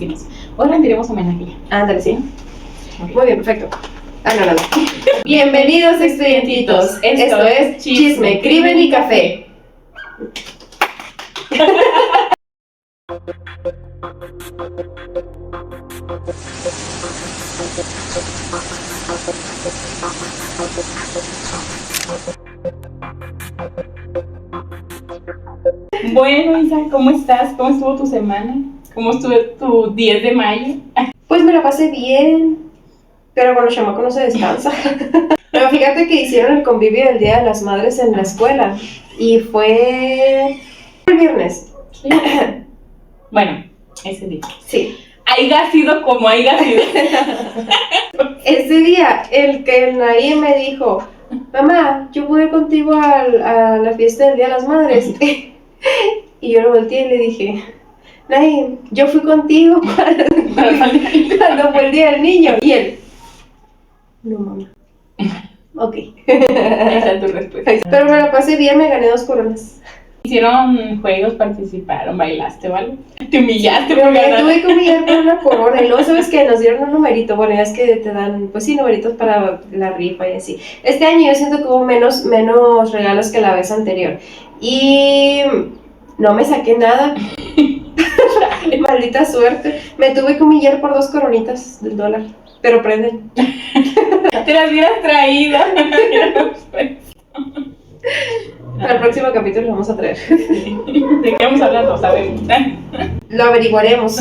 Hoy rendiremos homenaje. Ándale, sí. Muy bien, perfecto. No. Bienvenidos, estudiantitos. Esto es Chisme, Crimen y Café. Bueno, Isa, ¿cómo estás? ¿Cómo estuvo tu semana? ¿Cómo estuvo tu 10 de mayo? Pues me la pasé bien, pero con los chamacos no se descansa. Pero fíjate que hicieron el convivio del Día de las Madres en la escuela y fue el viernes. Sí. Bueno, ese día. Sí. Haya sido como haya sido. Ese día, el que Naim me dijo, mamá, yo pude ir contigo a la fiesta del Día de las Madres. Y yo lo volteé y le dije, Naim, yo fui contigo cuando fue el Día del Niño. Y él, no, mamá. Ok. Esa es tu respuesta. Pero me la pasé bien, me gané 2 coronas. ¿Hicieron juegos, participaron, bailaste o algo? ¿Te humillaste por Me ganar? tuve que humillar por una corona. Y luego, ¿sabes qué? Nos dieron un numerito. Bueno, ya es que te dan, pues sí, numeritos para la rifa y así. Este año yo siento que hubo menos regalos que la vez anterior. Y no me saqué nada. Maldita suerte. Me tuve que humillar por 2 coronitas del dólar. Pero prenden. Te las hubieras traído. Para el próximo capítulo lo vamos a traer. ¿De qué vamos a hablar? No sabemos. Lo averiguaremos.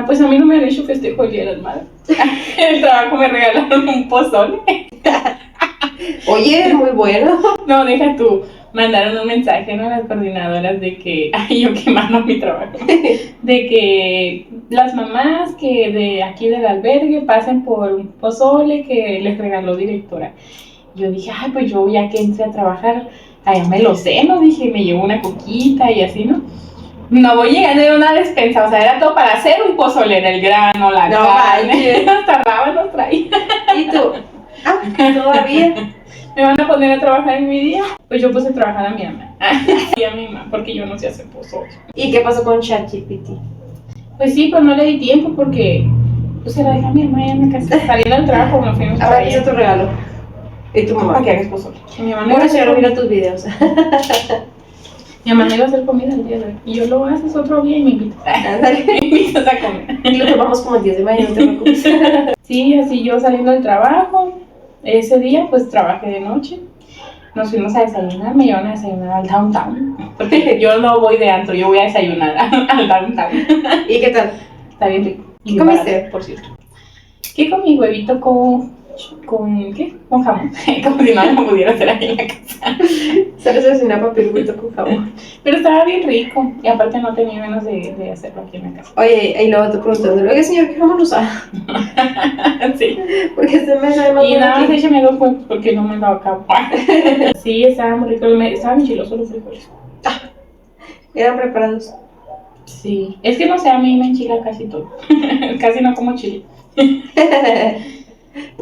Pues a mí no me han hecho festejo el Día de las Madres. En el trabajo me regalaron un pozole. Oye, muy bueno. No, deja tú. Mandaron un mensaje, ¿no? A las coordinadoras de que, yo quemando mi trabajo, de que las mamás que de aquí del albergue pasen por un pozole que les regaló directora. Yo dije, pues yo ya que entré a trabajar, allá me lo sé, ¿no? Dije, me llevo una coquita y así, ¿no? No voy llegando a una despensa, o sea, era todo para hacer un pozole, era el grano, la carne, hasta rábanos traía. ¿Y tú? Todavía. ¿Me van a poner a trabajar en mi día? Pues yo puse a trabajar a mi mamá. Y a mi mamá, porque yo no sé hacer pozole. ¿Y qué pasó con ChatGPT? Pues sí, pues no le di tiempo porque pues se la dejé a mi mamá ya en la casa. Saliendo del trabajo, nos fuimos para Ahora allá. hice tu regalo. ¿Y tu mamá? Para que hagas pozole. Y mi mamá Bueno, señor, mira tus videos. Mi mamá me iba a hacer comida el día de hoy. Y yo lo haces otro día y me invitas. Ándale. Me invitas a comer. Y lo tomamos como el 10 de mayo, no te preocupes. Sí, así yo saliendo del trabajo. Ese día pues trabajé de noche. Nos fuimos a desayunar, me llevaron a desayunar al downtown. Porque yo no voy de antro, yo voy a desayunar al downtown. ¿Y qué tal? Está bien rico. ¿Qué comiste? Barato, por cierto. ¿Qué comí? Huevito con ¿qué? Con jamón. Como si no lo pudiera hacer aquí en la casa. Sales a cocinar papirguito con jamón. Pero estaba bien rico. Y aparte no tenía ganas de hacerlo aquí en la casa. Oye, y luego te preguntando, oye señor, ¿qué jamón usa? Sí. Porque este me sabe más Y bueno nada más que- échame 2 huevos porque no me daba acá. Sí, estaba muy rico. Estaban enchilosos los frijoles. Eran preparados. Sí. Es que no sé, a mí me enchila casi todo. Casi no como chile.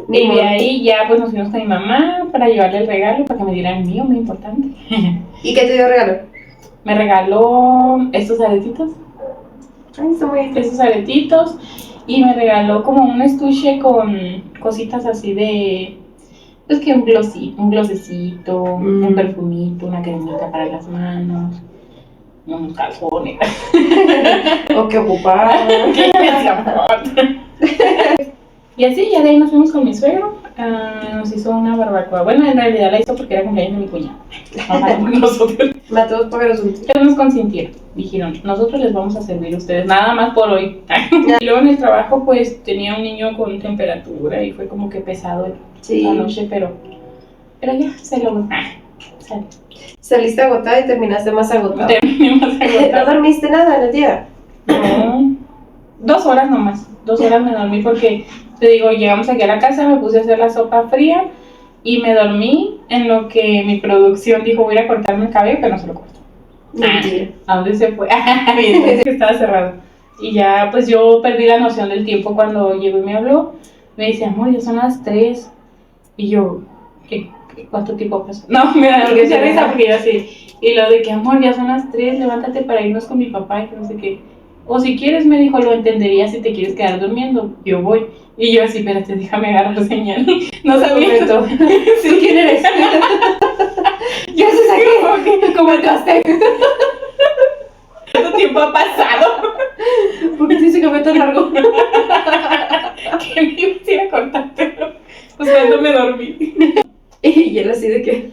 Ni Y modo. de ahí ya pues nos fuimos con mi mamá para llevarle el regalo, para que me diera el mío, muy importante. ¿Y qué te dio regalo? Me regaló estos aretitos, Ay, está muy bien. estos aretitos, y me regaló como un estuche con cositas así de, pues que un glosecito, un perfumito, una cremita para las manos, unos calzones. O que ocupaba. Y así, ya de ahí nos fuimos con mi suegro, nos hizo una barbacoa. Bueno, en realidad la hizo porque era cumpleaños de mi cuñado. No, nosotros. Mató pájaros un tiro. Ellos nos consintieron, dijeron, nosotros les vamos a servir a ustedes, nada más por hoy. Y luego en el trabajo pues tenía un niño con temperatura y fue como que pesado Sí. la noche, pero ya se logró. Salió. Saliste agotada y terminaste más agotada. Terminamos ¿No agotados. dormiste nada en el día? No, 2 horas nomás, 2 horas me dormí porque, te digo, llegamos aquí a la casa, me puse a hacer la sopa fría y me dormí en lo que mi producción dijo, voy a ir a cortarme el cabello, pero no se lo corto. Mentira. ¿A dónde se fue? Bien, que estaba cerrado. Y ya, pues yo perdí la noción del tiempo cuando llegó y me habló. Me dice, amor, ya son las 3. Y yo, ¿cuánto tiempo pasó? No, me da mucha risa porque yo así. Y lo de que, amor, ya son las 3, levántate para irnos con mi papá y que no sé qué. O si quieres, me dijo, lo entendería si te quieres quedar durmiendo, yo voy. Y yo así, espérate, déjame agarrar señal. No sabía. ¿Tú quién eres? Yo sé aquí. ¿Cómo entraste? ¿Cuánto tiempo ha pasado? ¿Por qué te dice que fue tan largo? Que me iba a ir a cortártelo. Pues cuando me dormí. Y él así de que...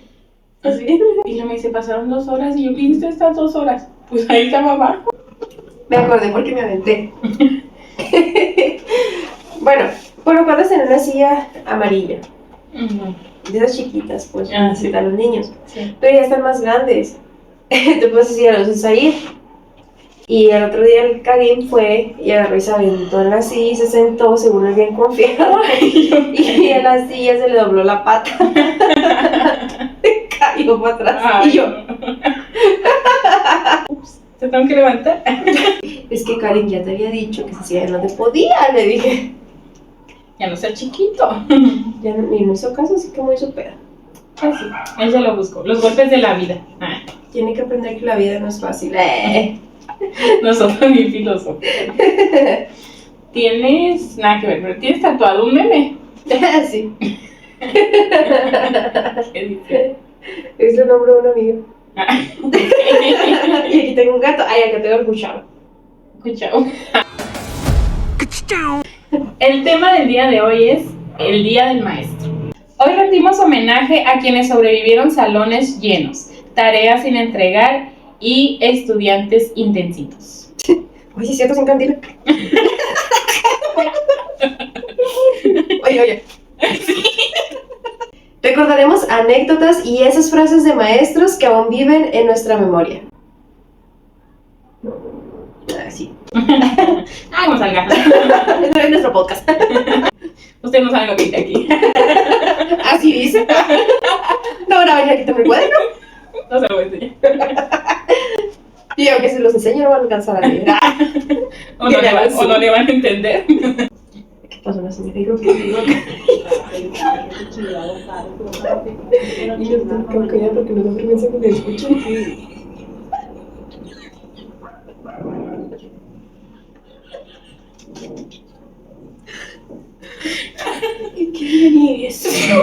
Así. Y luego me dice, pasaron 2 horas. Y yo, ¿qué hiciste estas 2 horas? Pues ahí estaba abajo. Me acordé porque me aventé. Bueno, lo cual en una silla amarilla. De esas chiquitas, pues, sí. para los niños. Sí. Pero ya están más grandes. Entonces ya los usa ir. Y el otro día el Karim fue y agarró y se aventó en la silla y se sentó, según él bien confiado. Y en la silla se le dobló la pata. Cayó para atrás. Ay, y yo, ups, ¿te tengo que levantar? es que Karim ya te había dicho que esa silla no te podía, le dije. Ya no sea chiquito. Ya no, ni me hizo caso, así que muy su pedo. Así, él se lo buscó. Los golpes de la vida. Tiene que aprender que la vida no es fácil. Nosotros ni filósofos. Tienes, nada que ver, pero tienes tatuado un meme. Sí. ¿Qué dice? Es el nombre de un amigo. Ah, Y aquí tengo un gato. Ay, acá tengo el cucharo. Escuchao. El tema del día de hoy es el Día del Maestro. Hoy rendimos homenaje a quienes sobrevivieron salones llenos, tareas sin entregar y estudiantes intensitos. Oye, ¿es cierto sin cantina? Oye. Recordaremos anécdotas y esas frases de maestros que aún viven en nuestra memoria. Sí. Vamos al gato. Esto es nuestro podcast. Usted no sabe lo que dice aquí. Así dice. No van a venir aquí también cuaderno. No se lo voy a enseñar. Y aunque se los enseño, no van a alcanzar a leer. O no le van a entender. ¿Qué pasó, la señora? Digo que digo que. Y yo estoy como callada porque no da vergüenza que me escuchen. ¿Qué es eso?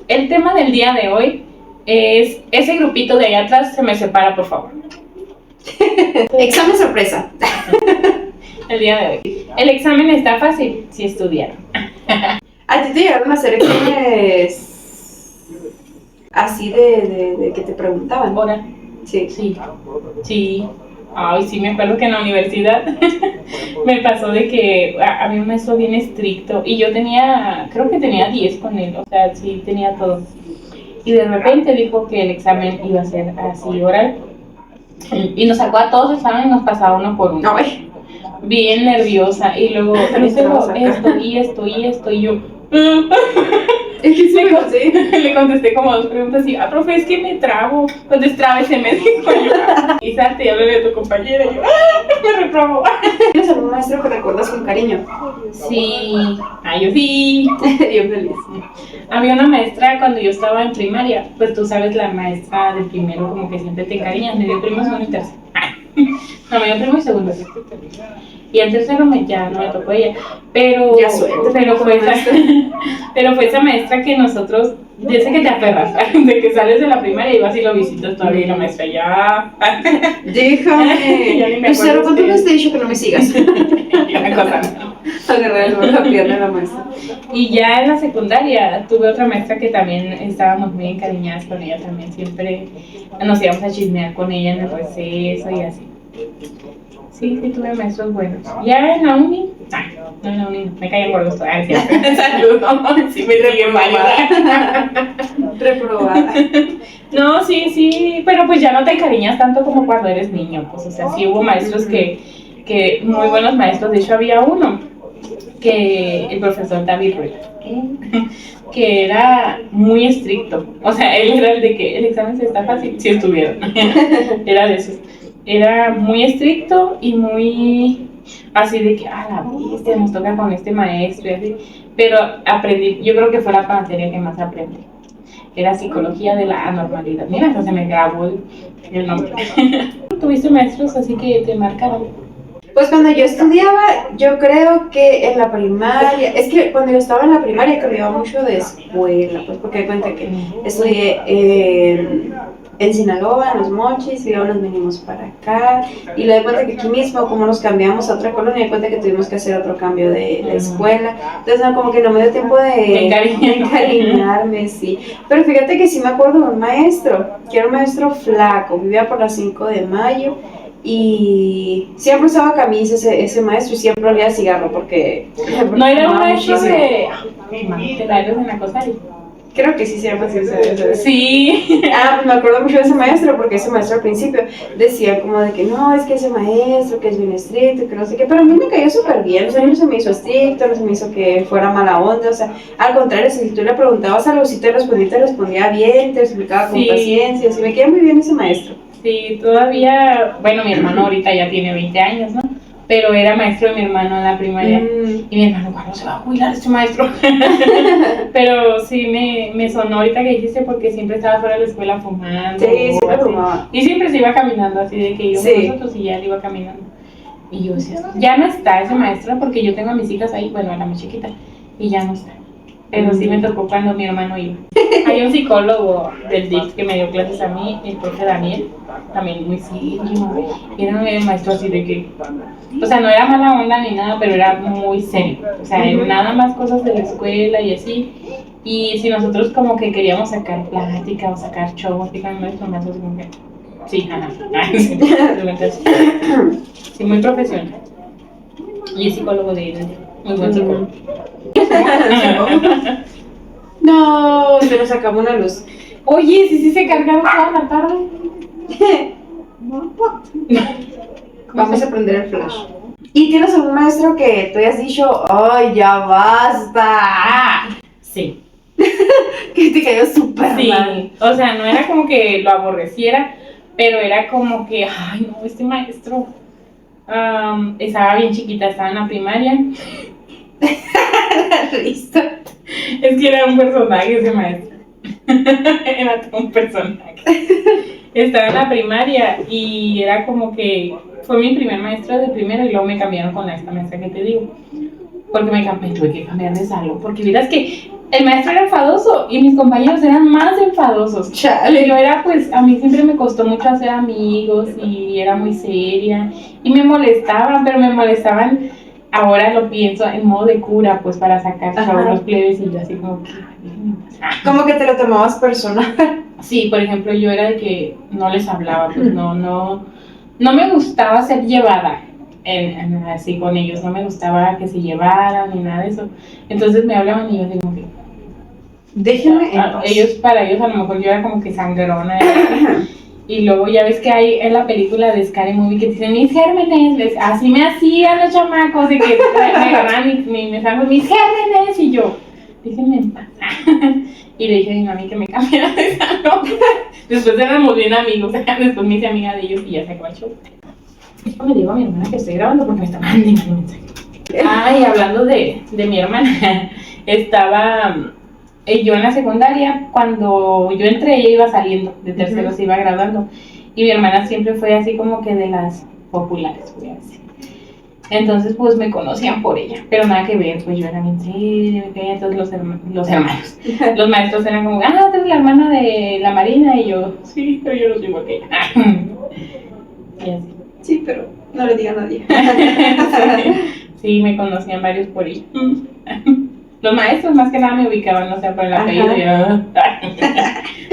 El tema del día de hoy es ese grupito de allá atrás se me separa, por favor. Examen sorpresa. El día de hoy. El examen está fácil si estudiaron. ¿A ti te llegaron a hacer exámenes así de que te preguntaban? ¿Ahora? Sí. Sí. Ay, sí, me acuerdo que en la universidad me pasó de que había un maestro bien estricto y yo creo que tenía 10 con él, o sea, sí tenía todo. Y de repente dijo que el examen iba a ser así oral y nos sacó a todos el examen y nos pasaba uno por uno. Ay. Bien nerviosa y luego esto y yo Es que sí, le contesté como 2 preguntas y profe, es que me trabo, destrábese, me dijo yo. Y salte y háblale a tu compañera y yo, me reprobó. ¿Tienes algún maestro que recuerdas con cariño? Sí, yo sí. Bien feliz. Había una maestra cuando yo estaba en primaria, pues tú sabes, la maestra del primero como que siempre te encariñas, me dio primo, segundo y tercero. No, me dio primo y segundo. Y en tercero ya no me tocó ella, pero fue esa maestra que nosotros, dice que te aferras, de que sales de la primaria y vas y lo visitas todavía y la maestra ya. Déjame. Ya ni me Lucero, acuerdo ¿cuánto si- veces te he dicho que no me sigas? Una cosa. Agarrar la pierna de la maestra. Y ya en la secundaria tuve otra maestra que también estábamos muy encariñadas con ella, también siempre nos íbamos a chismear con ella en el receso y así. Sí, tuve maestros buenos. Ya en la uni, no en la uni, me caían gordos todavía. Saludos, sí me siguen válida. Reprobada. No, sí, pero pues ya no te encariñas tanto como cuando eres niño, pues, o sea, sí hubo maestros que muy buenos maestros, de hecho había uno, que el profesor David Ruiz, que era muy estricto, o sea, él era el de que el examen se está fácil, si estuvieron, era de esos. Era muy estricto y muy así de que, la bestia, nos toca con este maestro y así. Pero aprendí, yo creo que fue la materia que más aprendí. era psicología de la anormalidad. Mira, hasta se me grabó el nombre. ¿Tuviste maestros así que te marcaron? Pues cuando yo estudiaba, yo creo que en la primaria, es que cuando yo estaba en la primaria cambiaba mucho de escuela, pues porque de cuenta que estudié en Sinaloa, en Los Mochis, y luego nos vinimos para acá, y le doy cuenta que aquí mismo, como nos cambiamos a otra colonia, de cuenta que tuvimos que hacer otro cambio de escuela, entonces no, como que no me dio tiempo de encariñarme, sí, pero fíjate que sí me acuerdo de un maestro, que era un maestro flaco, vivía por la 5 de mayo, y siempre usaba camisa ese maestro y siempre olía a cigarro porque no era un maestro de Aires en la cosa. Creo que sí se llama así. Sí. Pues me acuerdo mucho de ese maestro porque ese maestro al principio decía como de que no, es que ese maestro que es bien estricto, que no sé qué, pero a mí me cayó súper bien, o sea, no se me hizo estricto, no se me hizo que fuera mala onda, o sea, al contrario, si tú le preguntabas algo, si te respondía bien, te explicaba con paciencia, así me queda muy bien ese maestro. Sí, todavía, bueno, mi hermano ahorita ya tiene 20 años, ¿no? Pero era maestro de mi hermano en la primaria. Y mi hermano, ¿cuándo se va a jubilar este maestro? Pero sí me sonó ahorita que dijiste porque siempre estaba fuera de la escuela fumando. Sí, siempre fumaba. Y siempre se iba caminando así de que yo nosotros y ya iba caminando. Y yo decía, ya no está ese maestro porque yo tengo a mis hijas ahí, bueno, a la más chiquita, y ya no está. Pero sí me tocó cuando mi hermano iba. Hay un psicólogo del DIC que me dio clases a mí, el profe Daniel, también muy serio. Y era un maestro así de que, o sea, no era mala onda ni nada, pero era muy serio. O sea, nada más cosas de la escuela y así. Y si nosotros como que queríamos sacar plática o sacar show, así con el maestro, me hace como que, sí, ajá. Sí, muy profesional. Y es psicólogo de él, muy buen psicólogo. No, se nos acabó una luz. Oye, sí se cargaron toda la tarde. Vamos a prender el flash. ¿Y tienes algún maestro que tú hayas dicho, ay, ya basta? Sí. Que te cayó súper mal. O sea, no era como que lo aborreciera, pero era como que, ay, no, este maestro estaba bien chiquita, estaba en la primaria. Listo. Es que era un personaje ese maestro. Era todo un personaje. Estaba en la primaria y era como que fue mi primer maestro de primero y luego me cambiaron con esta maestra que te digo. Porque me tuve que cambiar de salón. Porque miras que el maestro era enfadoso y mis compañeros eran más enfadosos. Chale. Yo era, pues, a mí siempre me costó mucho hacer amigos y era muy seria. Y me molestaban, pero me molestaban. Ahora lo pienso en modo de cura, pues para sacar a los plebes y yo así como que... Como que te lo tomabas personal. Sí, por ejemplo, yo era de que no les hablaba, pues no me gustaba ser llevada así con ellos, no me gustaba que se llevaran ni nada de eso. Entonces me hablaban y yo digo que... Déjenme en paz. Para ellos a lo mejor yo era como que sangrona. Y luego ya ves que hay en la película de Scary Movie que dicen mis gérmenes, así me hacían los chamacos, de que me agarran mis sangre, mis gérmenes, y yo, déjenme en paz. Y le dije a mi mami que me cambiara de salón. Después éramos bien amigos, después me hice amiga de ellos y ya se acabó el show. Yo le digo a mi hermana que estoy grabando porque me está mandando un mensaje. Y hablando de mi hermana, estaba... yo en la secundaria, cuando yo entré, ella iba saliendo, de tercero se iba graduando. Y mi hermana siempre fue así como que de las populares, voy a decir. Entonces, pues me conocían por ella, pero nada que ver, pues yo era bien seria, entonces los hermanos, los maestros eran como, tú eres la hermana de la Marina, y yo, sí, pero yo no soy igual que ella. Y así. Sí, pero no le diga a nadie. Sí, me conocían varios por ella. Los maestros más que nada me ubicaban, o sea, por el apellido.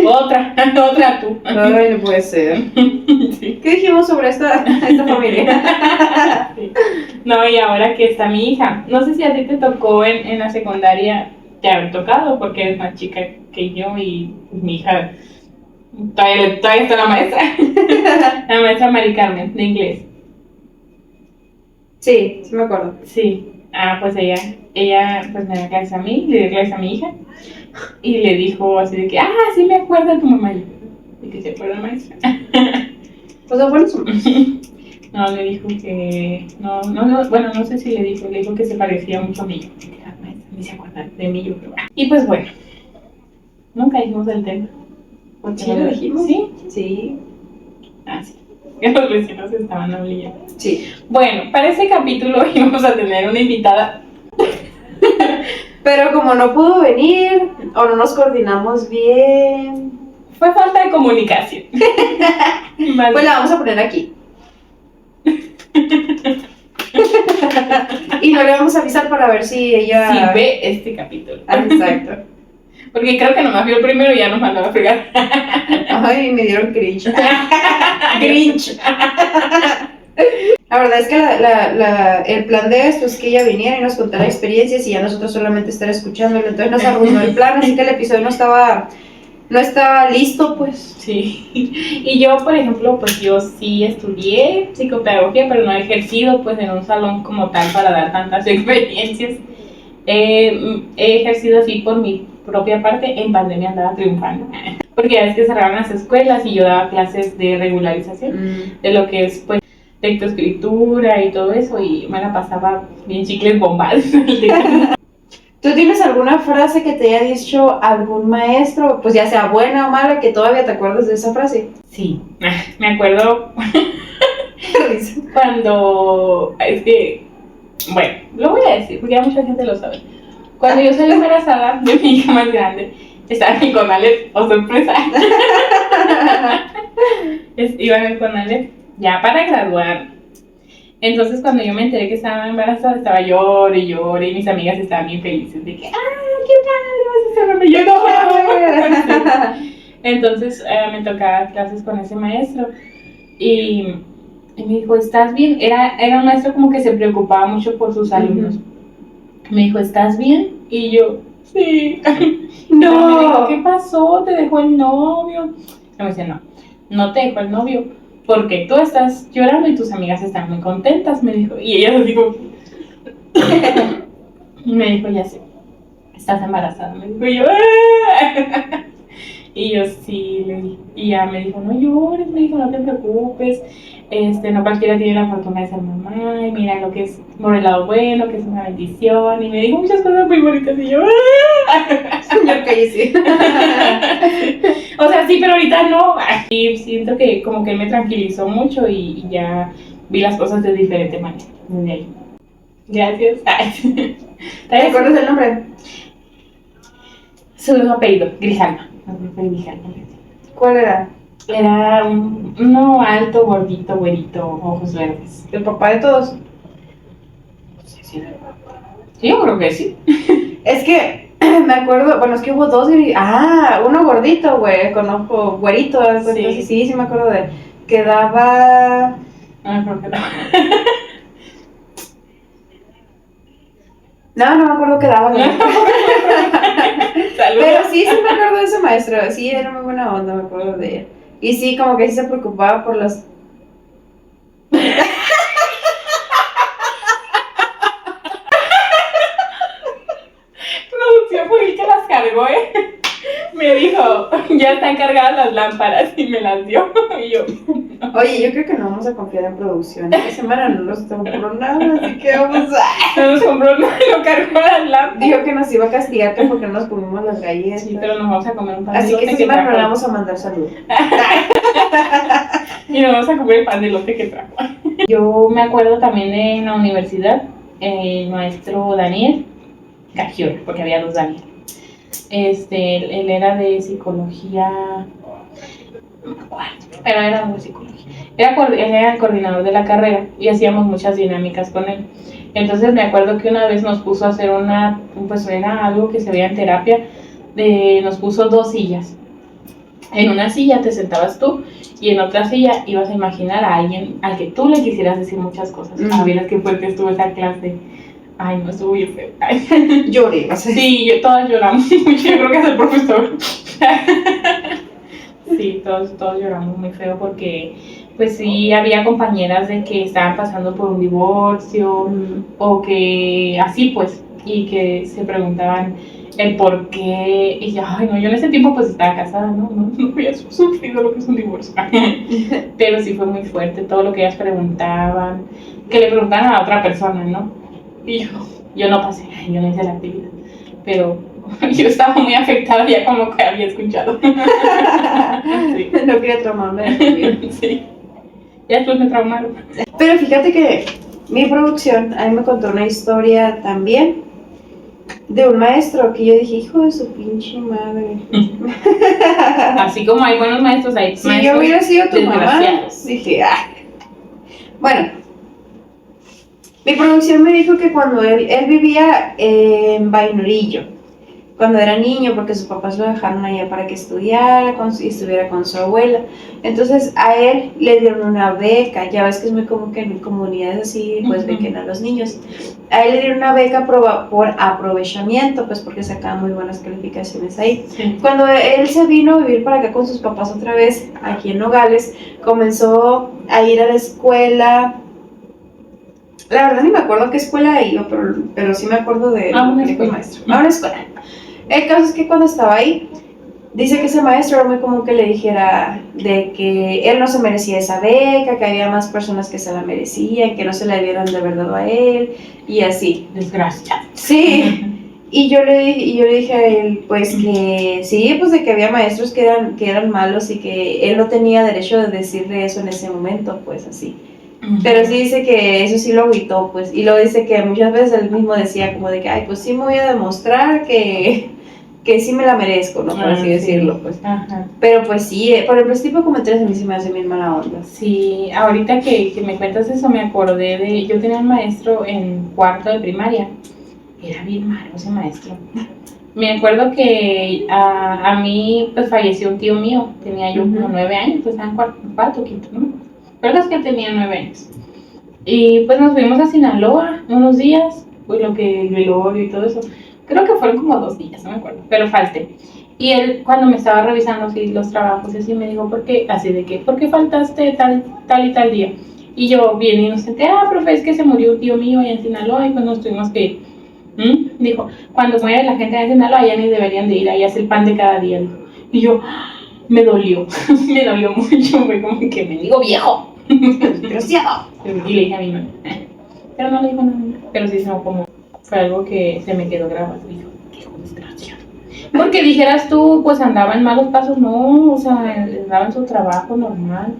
Otra tú. Ay, no puede ser. Sí. ¿Qué dijimos sobre esta familia? Sí. No, y ahora que está mi hija, no sé si a ti te tocó en la secundaria te haber tocado, porque eres más chica que yo y mi hija todavía está la maestra. La maestra Mari Carmen, de inglés. Sí, sí me acuerdo. Sí. Pues ella pues me dio clases a mí, le dio clases a mi hija y le dijo así de que, sí me acuerdo de tu mamá. Y que se acuerda, maestra. Pues lo bueno son. No, le dijo que, bueno, no sé si le dijo que se parecía mucho a mí. Maestra, ni se acuerda de mí, yo creo. Y pues bueno, Nunca dijimos el tema. ¿Sí lo dijimos? ¿Sí? Sí. Ah, sí. Que los vecinos estaban obligando. Sí. Bueno, para este capítulo íbamos a tener una invitada. Pero como no pudo venir, o no nos coordinamos bien, Fue falta de comunicación. Vale. pues la vamos a poner aquí. Y no le vamos a avisar para ver si ella... Si ve este capítulo. Ah, exacto. Porque creo que nomás vio el primero y ya nos mandó a fregar. Ay, me dieron cringe. Cringe. La verdad es que el plan de esto es que ella viniera y nos contara experiencias y ya nosotros solamente estar escuchándolo. Entonces nos arruinó el plan, así que el episodio no estaba listo, pues. Sí. Y yo, por ejemplo, pues yo sí estudié psicopedagogía, pero no he ejercido pues en un salón como tal para dar tantas experiencias. He ejercido así por mi propia parte. En pandemia andaba triunfando. Porque ya es que cerraron las escuelas y yo daba clases de regularización de lo que es pues lectoescritura y todo eso, y me la pasaba bien chicles bombados. ¿Tú tienes alguna frase que te haya dicho algún maestro, pues ya sea buena o mala, que todavía te acuerdas de esa frase? Sí, me acuerdo Qué risa. cuando, es que, bueno, lo voy a decir porque ya mucha gente lo sabe. Cuando yo salí embarazada de mi hija más grande, estaba en el Conalep, oh sorpresa. Iba en el Conalep ya para graduar. Entonces cuando yo me enteré que estaba embarazada, estaba llore y llore, y mis amigas estaban bien felices de que, qué padre, vas a ser mamá. Yo no. Entonces me tocaba clases con ese maestro y me dijo, ¿estás bien? Era un maestro como que se preocupaba mucho por sus alumnos. Me dijo, ¿estás bien? Y yo, sí. No. Me dijo, ¿qué pasó? ¿Te dejó el novio? Y me dice, no te dejó el novio, porque tú estás llorando y tus amigas están muy contentas, me dijo. Y ella así como... me dijo, ya sé, estás embarazada, me dijo. Y yo, y yo sí, le dije. Y ya me dijo, no llores, me dijo, no te preocupes, no cualquiera tiene la fortuna de ser mamá, y mira lo que es por el lado bueno, que es una bendición, y me dijo muchas cosas muy bonitas, y yo, Señor, cállese. o sea, sí, pero ahorita no. Y siento que como que me tranquilizó mucho y ya vi las cosas de diferente manera desde ahí. Gracias. ¿Te acuerdas del nombre? Su apellido, Grijalva. ¿Cuál era? Era uno alto, gordito, güerito, ojos verdes. ¿El papá de todos? Sí, yo creo que sí. Es que me acuerdo, bueno, es que hubo dos, uno gordito, güey, con ojo güerito, Sí. Sí, me acuerdo de él. Que daba... No, creo que no. No me acuerdo qué daba. Saludos. Pero sí me acuerdo de ese maestro, sí, era muy buena onda, me acuerdo de él. Y sí, como que sí se preocupaba por las... Producción fue el que las cargó, Me dijo, ya están cargadas las lámparas y me las dio. Y yo, Oye, yo creo que no vamos a confiar en producción. Esta semana no nos compró nada, así que vamos a... no nos compró nada, no cargó las lámparas. Dijo que nos iba a castigar que porque no nos comimos las galletas. Sí, pero nos vamos a comer un pan de Así que elote esta que semana no trajo. le vamos a mandar salud. Y nos vamos a comer el pan de elote que trajo. Yo me acuerdo también de en la universidad, el maestro Daniel Cajiol, porque había dos Daniel. Él era de psicología, no me acuerdo, pero era de psicología. Él era el coordinador de la carrera y hacíamos muchas dinámicas con él. Entonces me acuerdo que una vez nos puso a hacer pues era algo que se veía en terapia, nos puso dos sillas. En una silla te sentabas tú y en otra silla ibas a imaginar a alguien al que tú le quisieras decir muchas cosas. Vieras qué fuerte estuvo esa clase. Ay, no, estuvo bien feo. Lloré, o sea. Sí, todas lloramos mucho, yo creo que es el profesor. Sí, todos lloramos muy feo porque, pues sí, había compañeras de que estaban pasando por un divorcio o que así pues, y que se preguntaban el por qué, y ya, ay no, yo en ese tiempo pues estaba casada, no había sufrido lo que es un divorcio. Pero sí fue muy fuerte todo lo que ellas preguntaban, que le preguntaban a otra persona, ¿no? Y yo no pasé, yo no hice la actividad, pero yo estaba muy afectada ya como que había escuchado. Sí. No quería traumarme. Sí. Ya después me traumaron. Pero fíjate que mi producción a mí me contó una historia también de un maestro que yo dije, hijo de su pinche madre. Así como hay buenos maestros, hay Si maestros yo hubiera sido tu mamá, desgraciados. dije, ah. Bueno, mi producción me dijo que cuando él vivía en Bainurillo, cuando era niño, porque sus papás lo dejaron allá para que estudiara y estuviera con su abuela. Entonces a él le dieron una beca, ya ves que es muy común que en comunidades así pues bequen a los niños. A él le dieron una beca por aprovechamiento, pues porque sacaba muy buenas calificaciones ahí. Sí. Cuando él se vino a vivir para acá con sus papás otra vez, aquí en Nogales, comenzó a ir a la escuela. La verdad ni me acuerdo qué escuela iba, pero sí me acuerdo de una que escuela. maestro. A una escuela. El caso es que cuando estaba ahí, dice que ese maestro era muy común que le dijera de que él no se merecía esa beca, que había más personas que se la merecían, que no se la dieran de verdad a él, y así. Desgracia. Sí. Y yo le dije a él, pues que sí, pues de que había maestros que eran malos y que él no tenía derecho de decirle eso en ese momento, pues así. Pero sí dice que eso sí lo agüitó, pues, y luego dice que muchas veces él mismo decía como de que, ay, pues sí me voy a demostrar que sí me la merezco, ¿no? Por así decirlo, pues. Ajá. Pero pues sí, por ejemplo, este tipo de comentarios a mí se me hace bien mala onda. Sí, ahorita que me cuentas eso me acordé de, yo tenía un maestro en cuarto de primaria, era bien malo ese maestro. Me acuerdo que a mí pues falleció un tío mío, tenía yo como 9 años, pues estaba en cuarto, quinto, ¿no? Pero es que tenía 9 años. Y pues nos fuimos a Sinaloa unos días, pues lo que el velorio y todo eso. Creo que fueron como 2 días, no me acuerdo, pero falté. Y él cuando me estaba revisando así los trabajos, así me dijo, ¿por qué? Así de que, ¿por qué faltaste tal y tal día? Y yo bien inocente, profe, es que se murió un tío mío allá en Sinaloa y pues nos tuvimos que ir. Dijo, cuando muere la gente de Sinaloa ya ni deberían de ir, allá es el pan de cada día. Dijo. Y yo, me dolió, me dolió mucho, fue como que me digo viejo. Desgraciado. Y le dije a mi mamá, pero no le dijo nada, pero sí, no, como fue algo que se me quedó grabado. Dijo, qué desgraciado. Porque dijeras tú, pues andaba en malos pasos, no, o sea, andaba en su trabajo normal.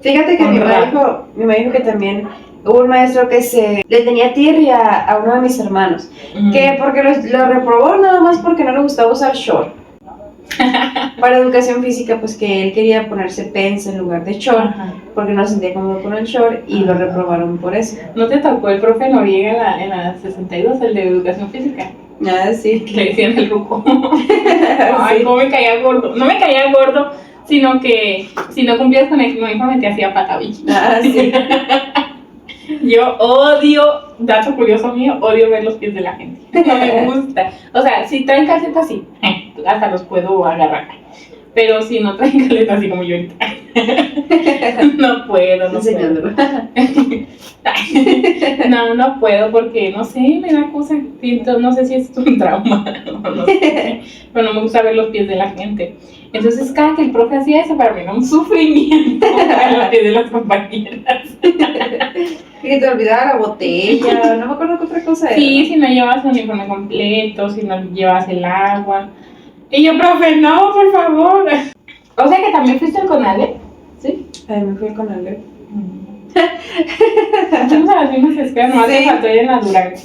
Fíjate que mi mamá dijo que también hubo un maestro que le tenía tirria a uno de mis hermanos, que porque lo reprobó nada más porque no le gustaba usar short. Para educación física, pues que él quería ponerse pants en lugar de short, porque no se sentía cómodo con el short y lo reprobaron por eso. ¿No te tocó el profe Noriega en la 62, el de educación física? Ah, sí. Que le decían el ruco. Ay, no me caía gordo. No me caía gordo, sino que si no cumplías con el uniforme te hacía patabichi. Ah, sí. Yo odio, dato curioso mío, odio ver los pies de la gente. No me gusta. O sea, si traen calcetas, sí, hasta los puedo agarrar. Pero si no traen calcetas, así como yo ahorita, no puedo. Enseñándolo. No puedo porque, no sé, me da cosa. No sé si es un trauma, no sé, pero no me gusta ver los pies de la gente. Entonces, cada que el profe hacía eso, para mí era un sufrimiento ver los pies de las compañeras. Que te olvidaba la botella, no me acuerdo qué otra cosa era. Sí, si no llevas el uniforme completo, si no llevas el agua. Y yo, profe, no, por favor. O sea que también fuiste al Conalep, ¿sí? Ay, me fui con Ale. Fuimos a las mismas escuelas, no hace falta ir en la Durango.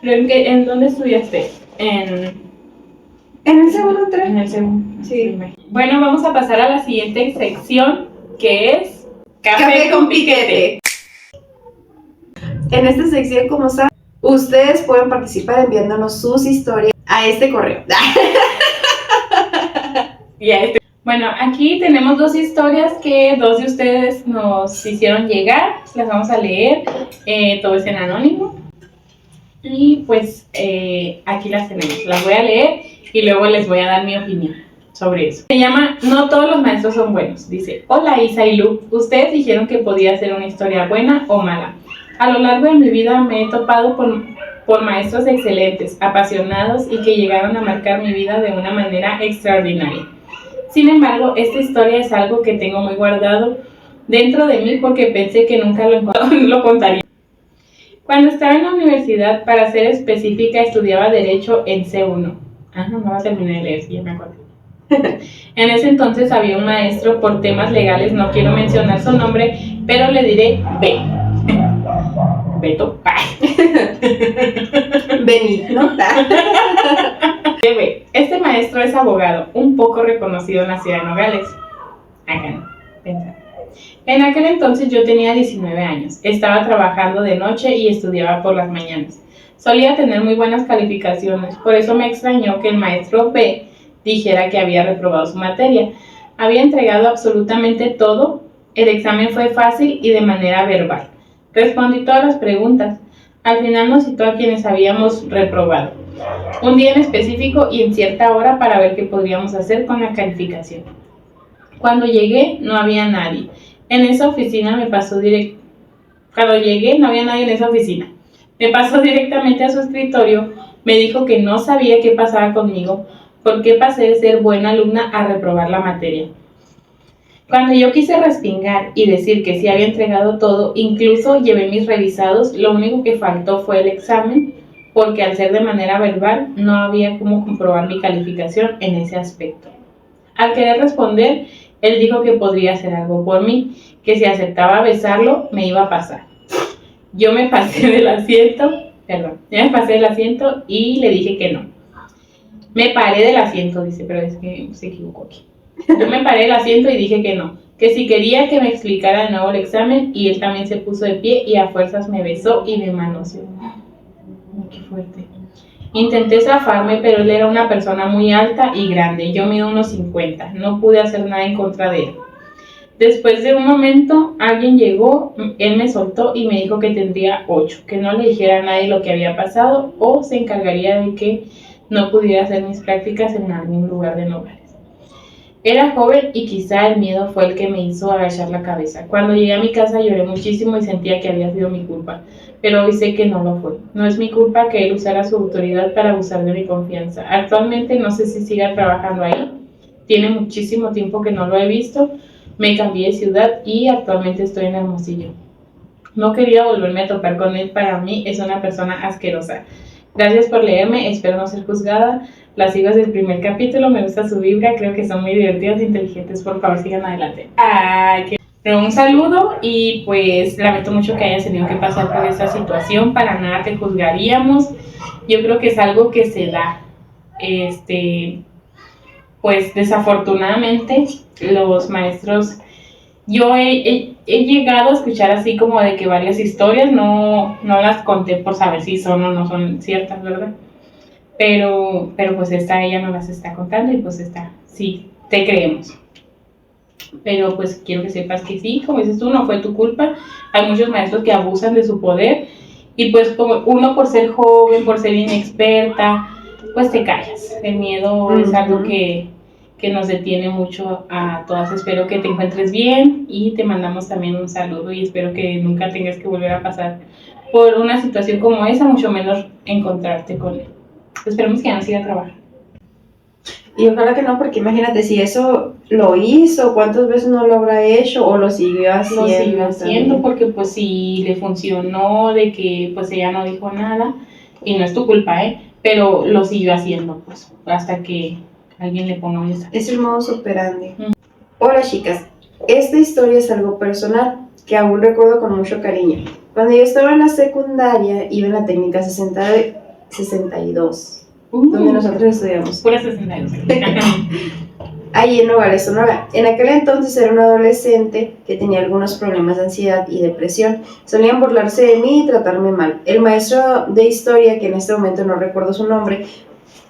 Pero ¿en dónde estudiaste? En el segundo tren. En el segundo. Sí. Bueno, vamos a pasar a la siguiente sección, que es Café con piquete. En esta sección, como saben, ustedes pueden participar enviándonos sus historias a este correo. Y a este. Bueno, aquí tenemos 2 historias que 2 de ustedes nos hicieron llegar. Las vamos a leer. Todo es en anónimo. Y pues aquí las tenemos. Las voy a leer y luego les voy a dar mi opinión sobre eso. Se llama No todos los maestros son buenos. Dice, hola Isa y Lu. Ustedes dijeron que podía ser una historia buena o mala. A lo largo de mi vida me he topado por maestros excelentes, apasionados y que llegaron a marcar mi vida de una manera extraordinaria. Sin embargo, esta historia es algo que tengo muy guardado dentro de mí porque pensé que nunca lo contaría. Cuando estaba en la universidad, para ser específica, estudiaba Derecho en C1. No la terminé de leer, sí, ya me acuerdo. En ese entonces había un maestro por temas legales, no quiero mencionar su nombre, pero le diré B. Beto. Benigno. Este maestro es abogado, un poco reconocido en la ciudad de Nogales. Acá no, pensar. En aquel entonces yo tenía 19 años, estaba trabajando de noche y estudiaba por las mañanas. Solía tener muy buenas calificaciones, por eso me extrañó que el maestro B dijera que había reprobado su materia. Había entregado absolutamente todo, el examen fue fácil y de manera verbal. Respondí todas las preguntas. Al final nos citó a quienes habíamos reprobado. Un día en específico y en cierta hora para ver qué podríamos hacer con la calificación. Cuando llegué no había nadie. En esa oficina Cuando llegué no había nadie en esa oficina. Me pasó directamente a su escritorio, me dijo que no sabía qué pasaba conmigo, por qué pasé de ser buena alumna a reprobar la materia. Cuando yo quise respingar y decir que sí había entregado todo, incluso llevé mis revisados, lo único que faltó fue el examen, porque al ser de manera verbal no había cómo comprobar mi calificación en ese aspecto. Al querer responder, él dijo que podría hacer algo por mí, que si aceptaba besarlo, me iba a pasar. Yo me pasé del asiento y le dije que no. Me paré del asiento, dice, pero es que se equivocó aquí. Yo me paré del asiento y dije que no, que si quería que me explicara de nuevo el examen, y él también se puso de pie y a fuerzas me besó y me manoseó. Qué fuerte. Intenté zafarme, pero él era una persona muy alta y grande, yo mido unos 50, no pude hacer nada en contra de él. Después de un momento, alguien llegó, él me soltó y me dijo que tendría 8, que no le dijera a nadie lo que había pasado o se encargaría de que no pudiera hacer mis prácticas en algún lugar de Nogales. Era joven y quizá el miedo fue el que me hizo agachar la cabeza. Cuando llegué a mi casa lloré muchísimo y sentía que había sido mi culpa, pero hoy sé que no lo fue. No es mi culpa que él usara su autoridad para abusar de mi confianza. Actualmente no sé si siga trabajando ahí, tiene muchísimo tiempo que no lo he visto, me cambié de ciudad y actualmente estoy en Hermosillo. No quería volverme a topar con él, para mí es una persona asquerosa. Gracias por leerme, espero no ser juzgada. La sigo desde el primer capítulo, me gusta su vibra, creo que son muy divertidos e inteligentes, por favor sigan adelante. Pero un saludo y pues lamento mucho que hayas tenido que pasar por esta situación, para nada te juzgaríamos, yo creo que es algo que se da, pues desafortunadamente los maestros, yo he llegado a escuchar así como de que varias historias, no las conté por saber si son o no son ciertas, ¿verdad? Pero pues ella nos las está contando y pues sí, te creemos. Pero pues quiero que sepas que sí, como dices tú, no fue tu culpa. Hay muchos maestros que abusan de su poder y pues como uno por ser joven, por ser inexperta, pues te callas. El miedo es algo que nos detiene mucho a todas. Espero que te encuentres bien y te mandamos también un saludo y espero que nunca tengas que volver a pasar por una situación como esa, mucho menos encontrarte con él. Esperemos que ya no siga trabajando. Y ojalá que no, porque imagínate, si eso lo hizo, ¿cuántas veces no lo habrá hecho o lo siguió haciendo? Lo siguió haciendo porque pues si le funcionó de que pues ella no dijo nada, y no es tu culpa, pero lo siguió haciendo pues hasta que alguien le ponga un mensaje. Es el modus operandi. Hola chicas, esta historia es algo personal que aún recuerdo con mucho cariño. Cuando yo estaba en la secundaria, iba en la técnica 62, donde nosotros estudiamos. Pura 62. Ahí en Nogales, Sonora. En aquel entonces era un adolescente que tenía algunos problemas de ansiedad y depresión. Solían burlarse de mí y tratarme mal. El maestro de historia, que en este momento no recuerdo su nombre,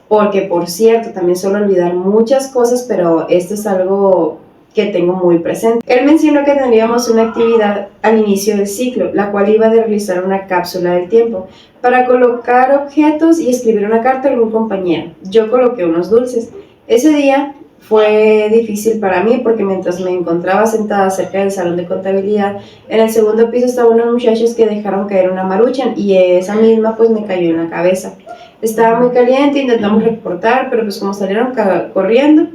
porque por cierto también suelo olvidar muchas cosas, pero esto es algo que tengo muy presente. Él mencionó que tendríamos una actividad al inicio del ciclo, la cual iba a realizar una cápsula del tiempo para colocar objetos y escribir una carta a algún compañero. Yo coloqué unos dulces. Ese día fue difícil para mí porque mientras me encontraba sentada cerca del salón de contabilidad, en el segundo piso estaban unos muchachos que dejaron caer una maruchan y esa misma pues me cayó en la cabeza. Estaba muy caliente, intentamos reportar, pero pues como salieron corriendo,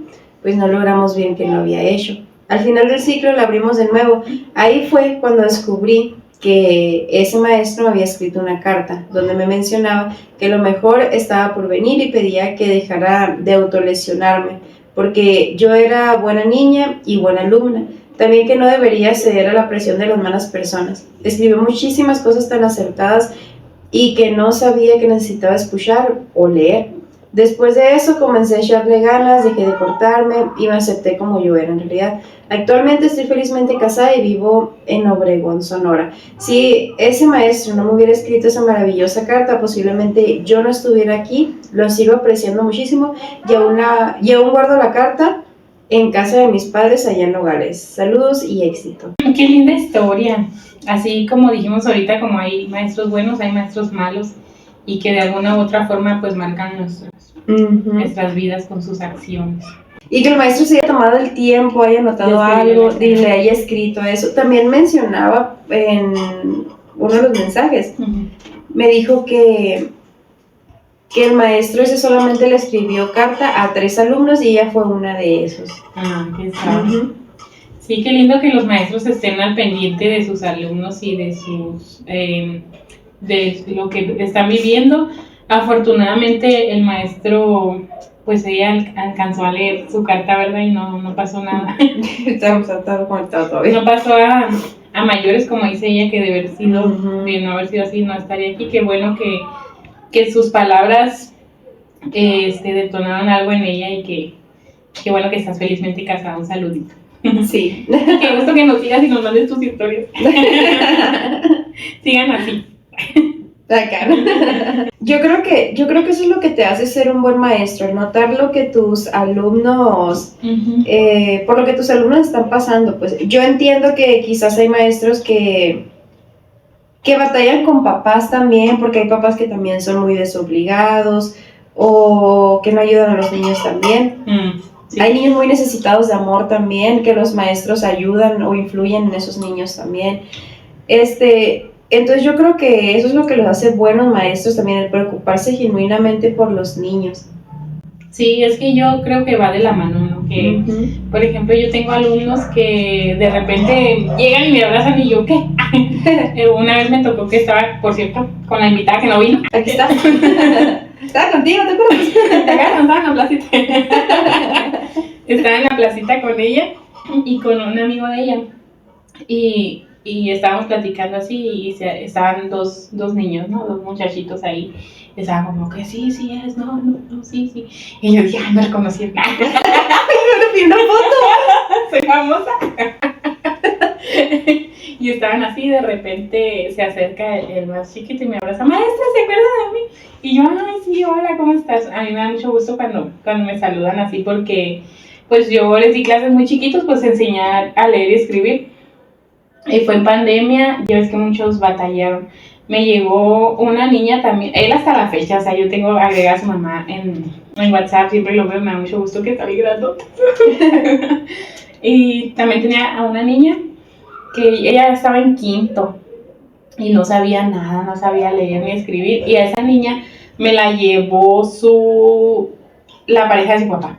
pues no logramos bien que lo había hecho. Al final del ciclo la abrimos de nuevo. Ahí fue cuando descubrí que ese maestro me había escrito una carta donde me mencionaba que lo mejor estaba por venir y pedía que dejara de autolesionarme, porque yo era buena niña y buena alumna. También que no debería ceder a la presión de las malas personas. Escribió muchísimas cosas tan acertadas y que no sabía que necesitaba escuchar o leer. Después de eso comencé a echarle ganas, dejé de cortarme y me acepté como yo era en realidad. Actualmente estoy felizmente casada y vivo en Obregón, Sonora. Si ese maestro no me hubiera escrito esa maravillosa carta, posiblemente yo no estuviera aquí. Lo sigo apreciando muchísimo y aún guardo la carta en casa de mis padres allá en Nogales. Saludos y éxito. Qué linda historia. Así como dijimos ahorita, como hay maestros buenos, hay maestros malos y que de alguna u otra forma pues marcan nuestras vidas con sus acciones. Y que el maestro se haya tomado el tiempo, haya notado algo y le haya escrito eso. También mencionaba en uno de los mensajes, me dijo que el maestro ese solamente le escribió carta a 3 alumnos y ella fue una de esos. Qué sabe. Sí, qué lindo que los maestros estén al pendiente de sus alumnos y de sus de lo que están viviendo. Afortunadamente el maestro, pues ella alcanzó a leer su carta, ¿verdad? Y no pasó nada. Estamos conectados todavía. No pasó a mayores, como dice ella, que de haber sido, de no haber sido así, no estaría aquí. Qué bueno que sus palabras detonaron algo en ella y qué bueno que estás felizmente casada. Un saludito. Sí. Qué gusto que nos sigas y nos mandes tus historias. Sigan así. Yo creo que eso es lo que te hace ser un buen maestro, el notar lo que tus alumnos, por lo que tus alumnos están pasando. Pues yo entiendo que quizás hay maestros que batallan con papás también, porque hay papás que también son muy desobligados o que no ayudan a los niños también. Sí. Hay niños muy necesitados de amor también, que los maestros ayudan o influyen en esos niños también. Entonces yo creo que eso es lo que los hace buenos maestros también, el preocuparse genuinamente por los niños. Sí, es que yo creo que va de la mano, ¿no? Que, por ejemplo, yo tengo alumnos que de repente llegan y me abrazan y yo, ¿qué? Una vez me tocó que estaba, por cierto, con la invitada que no vino. Aquí está. Estaba contigo, ¿te acuerdas? Acá, estaba en la placita. Estaba en la placita con ella y con un amigo de ella. Y estábamos platicando así y estaban dos niños, ¿no? 2 muchachitos ahí. Estaban como que sí es, no, sí. Y yo dije, ay, me reconocieron. ¡Me pidió una foto! Soy famosa. Y estaban así, de repente se acerca el más chiquito y me abraza, maestra, ¿se acuerda de mí? Y yo, ay, sí, hola, ¿cómo estás? A mí me da mucho gusto cuando me saludan así porque, pues yo les di clases muy chiquitos, pues enseñar a leer y escribir. Y fue en pandemia, ya ves que muchos batallaron. Me llegó una niña también, él hasta la fecha, o sea, yo tengo agregada a su mamá en WhatsApp, siempre lo veo, me da mucho gusto que está migrando. Y también tenía a una niña que ella estaba en 5º y no sabía nada, no sabía leer ni escribir, y a esa niña me la llevó la pareja de su papá,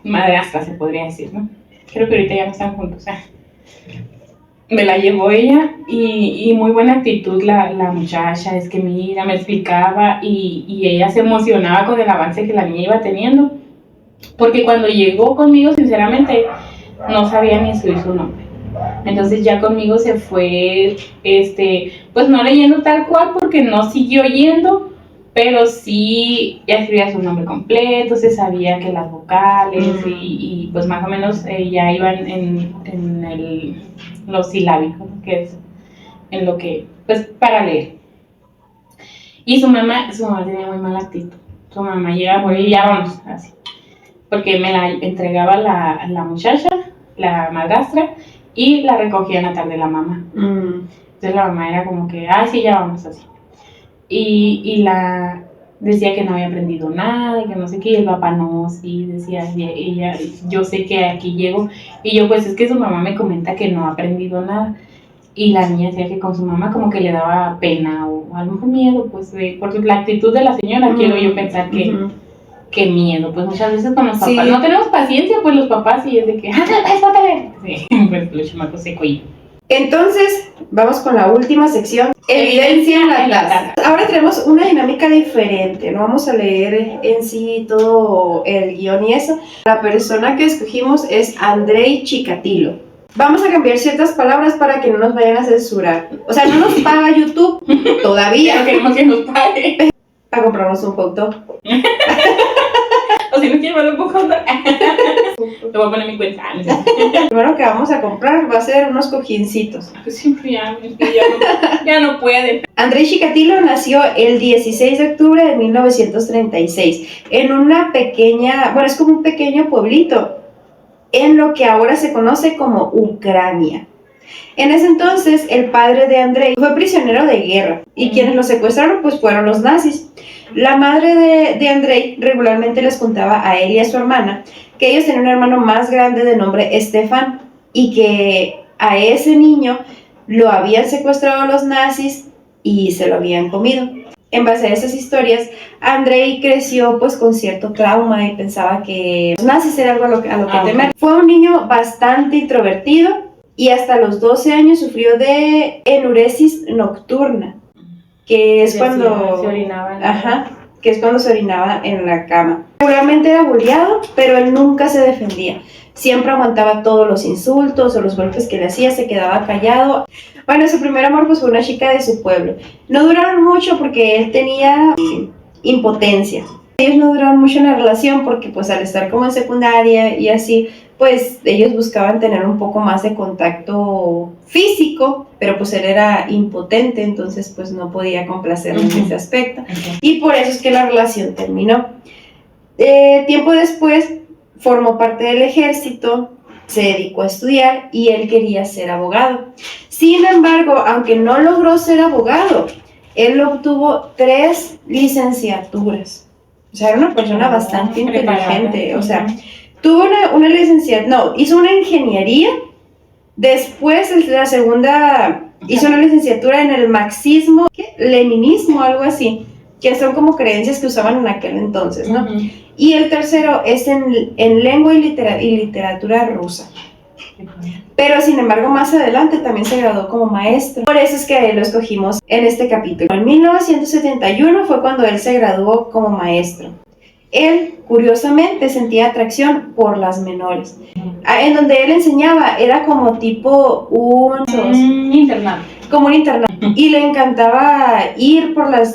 madrastra se podría decir, ¿no? Creo que ahorita ya no están juntos, me la llevó ella y muy buena actitud la muchacha, es que mira, me explicaba y ella se emocionaba con el avance que la niña iba teniendo, porque cuando llegó conmigo, sinceramente, no sabía ni escribir su nombre. Entonces ya conmigo se fue, pues no leyendo tal cual porque no siguió yendo, pero sí ya escribía su nombre completo, se sabía que las vocales y pues más o menos ya iban en los silábicos, que es en lo que, pues para leer. Y su mamá tenía muy mala actitud. Su mamá llegaba por ahí y ya vamos, así. Porque me la entregaba la muchacha, la madrastra, y la recogía en la tarde la mamá. Entonces la mamá era como que, sí, ya vamos, así. Y la decía que no había aprendido nada, y que no sé qué, y el papá no, sí, decía ella, yo sé que aquí llego, y yo pues es que su mamá me comenta que no ha aprendido nada, y la niña decía que con su mamá como que le daba pena, o a lo mejor miedo, pues, porque la actitud de la señora, quiero yo pensar que miedo, pues muchas veces con los papás, no tenemos paciencia, pues los papás, y es de que, es papá, sí, pues los chamacos se cuellan. Entonces, vamos con la última sección, evidencia en la clase. Ahora tenemos una dinámica diferente, no vamos a leer en sí todo el guión y eso. La persona que escogimos es Andrei Chikatilo. Vamos a cambiar ciertas palabras para que no nos vayan a censurar. O sea, no nos paga YouTube todavía. No queremos que nos pague. Para comprarnos un hot dog. O si no quieres ver un poco, te voy a poner mi cuenta. Lo primero que vamos a comprar va a ser unos cojincitos. Pues siempre ya no puede. Andrei Chikatilo nació el 16 de octubre de 1936 en una pequeña, bueno, es como un pequeño pueblito en lo que ahora se conoce como Ucrania. En ese entonces, el padre de Andrei fue prisionero de guerra y quienes lo secuestraron pues fueron los nazis. La madre de Andrei regularmente les contaba a él y a su hermana que ellos tenían un hermano más grande de nombre Stefan y que a ese niño lo habían secuestrado los nazis y se lo habían comido. En base a esas historias, Andrei creció pues con cierto trauma y pensaba que los nazis era algo a lo que temer. Fue un niño bastante introvertido y hasta los 12 años sufrió de enuresis nocturna, que es cuando se orinaba. Que es cuando se orinaba en la cama. Seguramente era bulliado, pero él nunca se defendía. Siempre aguantaba todos los insultos o los golpes que le hacía, se quedaba callado. Bueno, su primer amor pues fue una chica de su pueblo. No duraron mucho porque él tenía impotencia. Ellos no duraron mucho en la relación porque pues al estar como en secundaria y así, pues ellos buscaban tener un poco más de contacto físico, pero pues él era impotente, entonces pues no podía complacerlo en ese aspecto. Y por eso es que la relación terminó. Tiempo después formó parte del ejército, se dedicó a estudiar y él quería ser abogado. Sin embargo, aunque no logró ser abogado, él obtuvo 3 licenciaturas. O sea, era una persona bastante inteligente. O sea, tuvo una licenciatura, no, hizo una ingeniería. Después, la segunda, hizo una licenciatura en el marxismo, leninismo, algo así, que son como creencias que usaban en aquel entonces, ¿no? Y el tercero es en lengua y literatura rusa. Pero sin embargo más adelante también se graduó como maestro. Por eso es que lo escogimos en este capítulo. En 1971 fue cuando él se graduó como maestro. Él, curiosamente, sentía atracción por las menores. En donde él enseñaba era como tipo un internado. Como un internado. Y le encantaba ir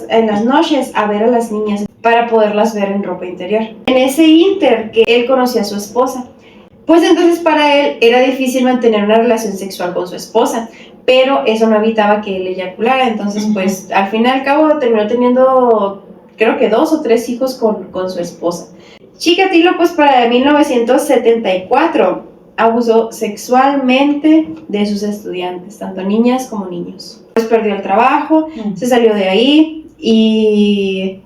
en las noches a ver a las niñas para poderlas ver en ropa interior. En ese inter que él conoció a su esposa. Pues entonces para él era difícil mantener una relación sexual con su esposa, pero eso no evitaba que él eyaculara. Entonces pues al fin y al cabo terminó teniendo creo que 2 o 3 hijos con su esposa. Chikatilo pues para 1974 abusó sexualmente de sus estudiantes, tanto niñas como niños. Pues perdió el trabajo, se salió de ahí y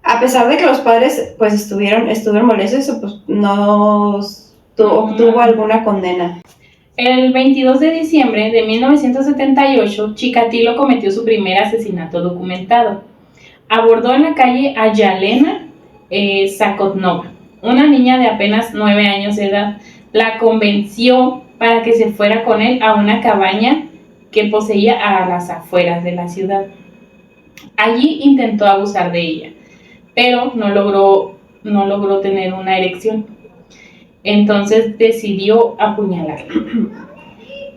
a pesar de que los padres pues estuvieron molestos, pues no obtuvo alguna condena. El 22 de diciembre de 1978, Chikatilo cometió su primer asesinato documentado. Abordó en la calle a Yelena Zakotnova, una niña de apenas 9 años de edad. La convenció para que se fuera con él a una cabaña que poseía a las afueras de la ciudad. Allí intentó abusar de ella, pero no logró tener una erección. Entonces decidió apuñalarla.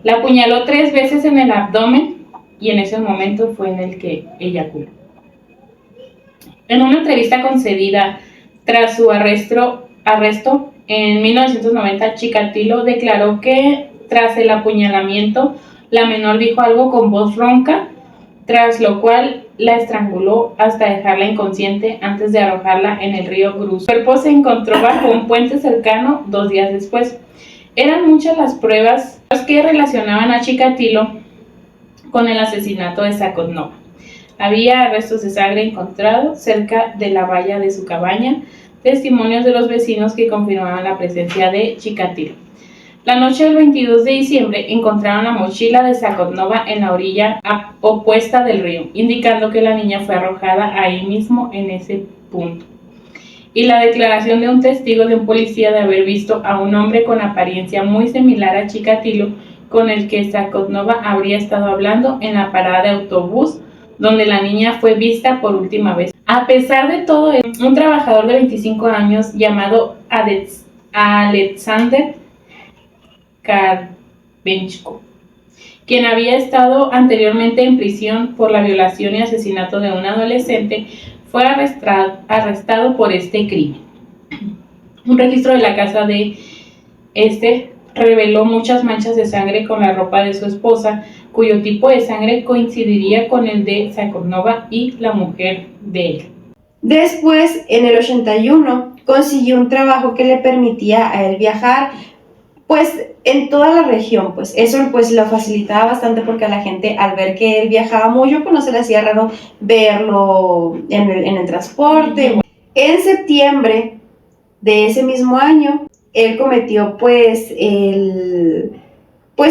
La apuñaló 3 veces en el abdomen y en ese momento fue en el que eyaculó. En una entrevista concedida tras su arresto en 1990, Chikatilo declaró que tras el apuñalamiento la menor dijo algo con voz ronca, tras lo cual la estranguló hasta dejarla inconsciente antes de arrojarla en el río Gruz. Su cuerpo se encontró bajo un puente cercano 2 días después. Eran muchas las pruebas que relacionaban a Chikatilo con el asesinato de Zakotnova. Había restos de sangre encontrados cerca de la valla de su cabaña, testimonios de los vecinos que confirmaban la presencia de Chikatilo. La noche del 22 de diciembre encontraron la mochila de Zakotnova en la orilla opuesta del río, indicando que la niña fue arrojada ahí mismo en ese punto. Y la declaración de un testigo de un policía de haber visto a un hombre con apariencia muy similar a Chikatilo con el que Sakhonova habría estado hablando en la parada de autobús donde la niña fue vista por última vez. A pesar de todo, un trabajador de 25 años llamado Alexander Karbenchko, quien había estado anteriormente en prisión por la violación y asesinato de un adolescente, fue arrestado por este crimen. Un registro de la casa de reveló muchas manchas de sangre con la ropa de su esposa, cuyo tipo de sangre coincidiría con el de Sakhonova y la mujer de él. Después, en el 81, consiguió un trabajo que le permitía a él viajar pues en toda la región, pues eso pues lo facilitaba bastante porque a la gente al ver que él viajaba mucho, pues no se le hacía raro verlo en el transporte. En septiembre de ese mismo año, él cometió pues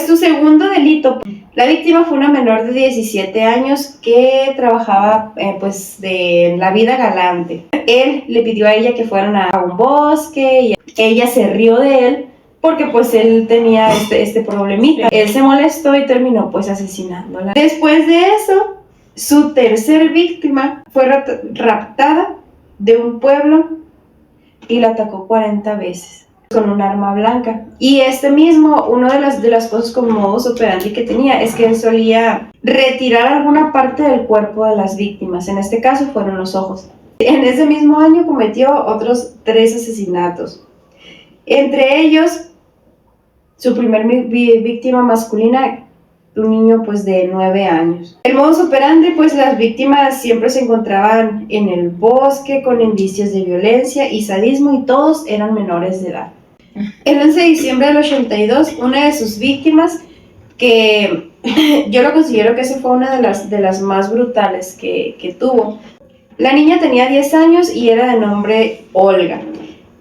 su segundo delito. La víctima fue una menor de 17 años que trabajaba pues de la vida galante. Él le pidió a ella que fueran a un bosque y ella se rió de él porque pues él tenía este problemita. Él se molestó y terminó pues asesinándola. Después de eso, su tercer víctima fue raptada de un pueblo y la atacó 40 veces con un arma blanca. Y una de las cosas como modus operandi que tenía es que él solía retirar alguna parte del cuerpo de las víctimas. En este caso fueron los ojos. En ese mismo año cometió otros 3 asesinatos. Entre ellos, su primer víctima masculina, un niño pues de 9 años. El modus operandi, pues las víctimas siempre se encontraban en el bosque con indicios de violencia y sadismo y todos eran menores de edad. El 11 de diciembre del 82, una de sus víctimas, que yo lo considero que esa fue una de las más brutales que tuvo. La niña tenía 10 años y era de nombre Olga.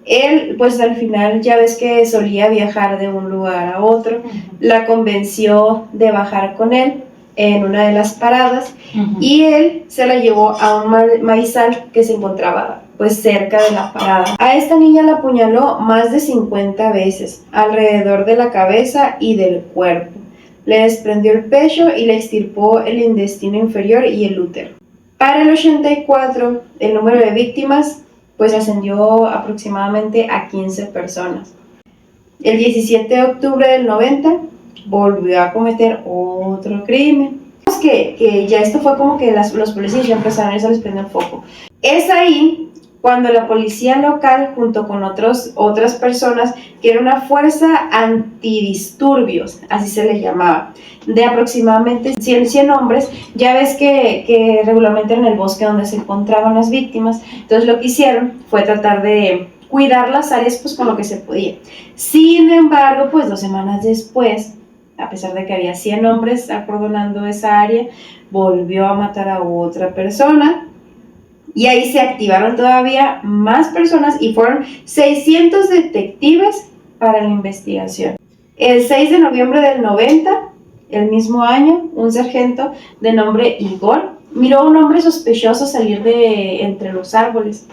Él, pues al final ya ves que solía viajar de un lugar a otro, la convenció de bajar con él en una de las paradas y él se la llevó a un maizal que se encontraba pues cerca de la parada. A esta niña la apuñaló más de 50 veces, alrededor de la cabeza y del cuerpo. Le desprendió el pecho y le extirpó el intestino inferior y el útero. Para el 84, el número de víctimas pues ascendió aproximadamente a 15 personas. El 17 de octubre del 90 volvió a cometer otro crimen. Que ya esto fue como que los policías ya empezaron a desprender el foco. Es ahí cuando la policía local, junto con otras personas, que era una fuerza antidisturbios, así se le llamaba, de aproximadamente 100 hombres, ya ves que regularmente era en el bosque donde se encontraban las víctimas, entonces lo que hicieron fue tratar de cuidar las áreas pues con lo que se podía. Sin embargo, pues 2 semanas después, a pesar de que había 100 hombres acordonando esa área, volvió a matar a otra persona. Y ahí se activaron todavía más personas y fueron 600 detectives para la investigación. El 6 de noviembre del 90, el mismo año, un sargento de nombre Igor miró a un hombre sospechoso salir de entre los árboles.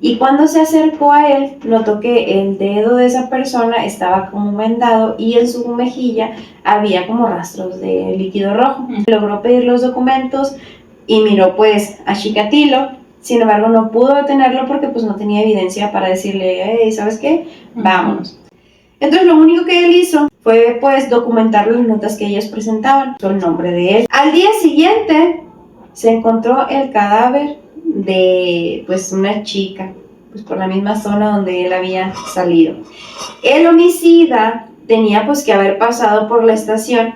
Y cuando se acercó a él, notó que el dedo de esa persona estaba como vendado y en su mejilla había como rastros de líquido rojo. Logró pedir los documentos y miró pues a Chikatilo. Sin embargo, no pudo detenerlo porque pues no tenía evidencia para decirle, hey, ¿sabes qué? Vámonos. Entonces, lo único que él hizo fue pues documentar las notas que ellos presentaban, con el nombre de él. Al día siguiente, se encontró el cadáver de pues una chica, pues por la misma zona donde él había salido. El homicida tenía pues que haber pasado por la estación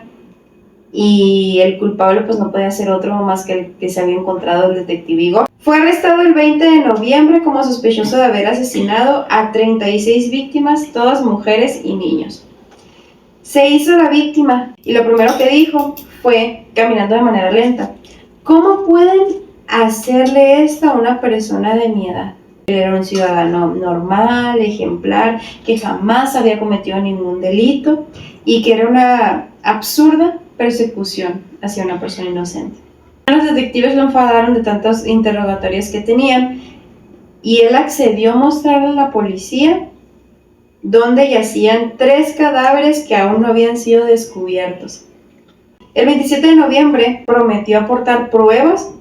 y el culpable pues no podía ser otro más que el que se había encontrado el detective Igor. Fue arrestado el 20 de noviembre como sospechoso de haber asesinado a 36 víctimas, todas mujeres y niños. Se hizo la víctima y lo primero que dijo fue, caminando de manera lenta, ¿cómo pueden hacerle esto a una persona de mi edad? Él era un ciudadano normal, ejemplar, que jamás había cometido ningún delito y que era una absurda persecución hacia una persona inocente. Los detectives lo enfadaron de tantos interrogatorios que tenían y él accedió a mostrarle a la policía donde yacían 3 cadáveres que aún no habían sido descubiertos. El 27 de noviembre prometió aportar pruebas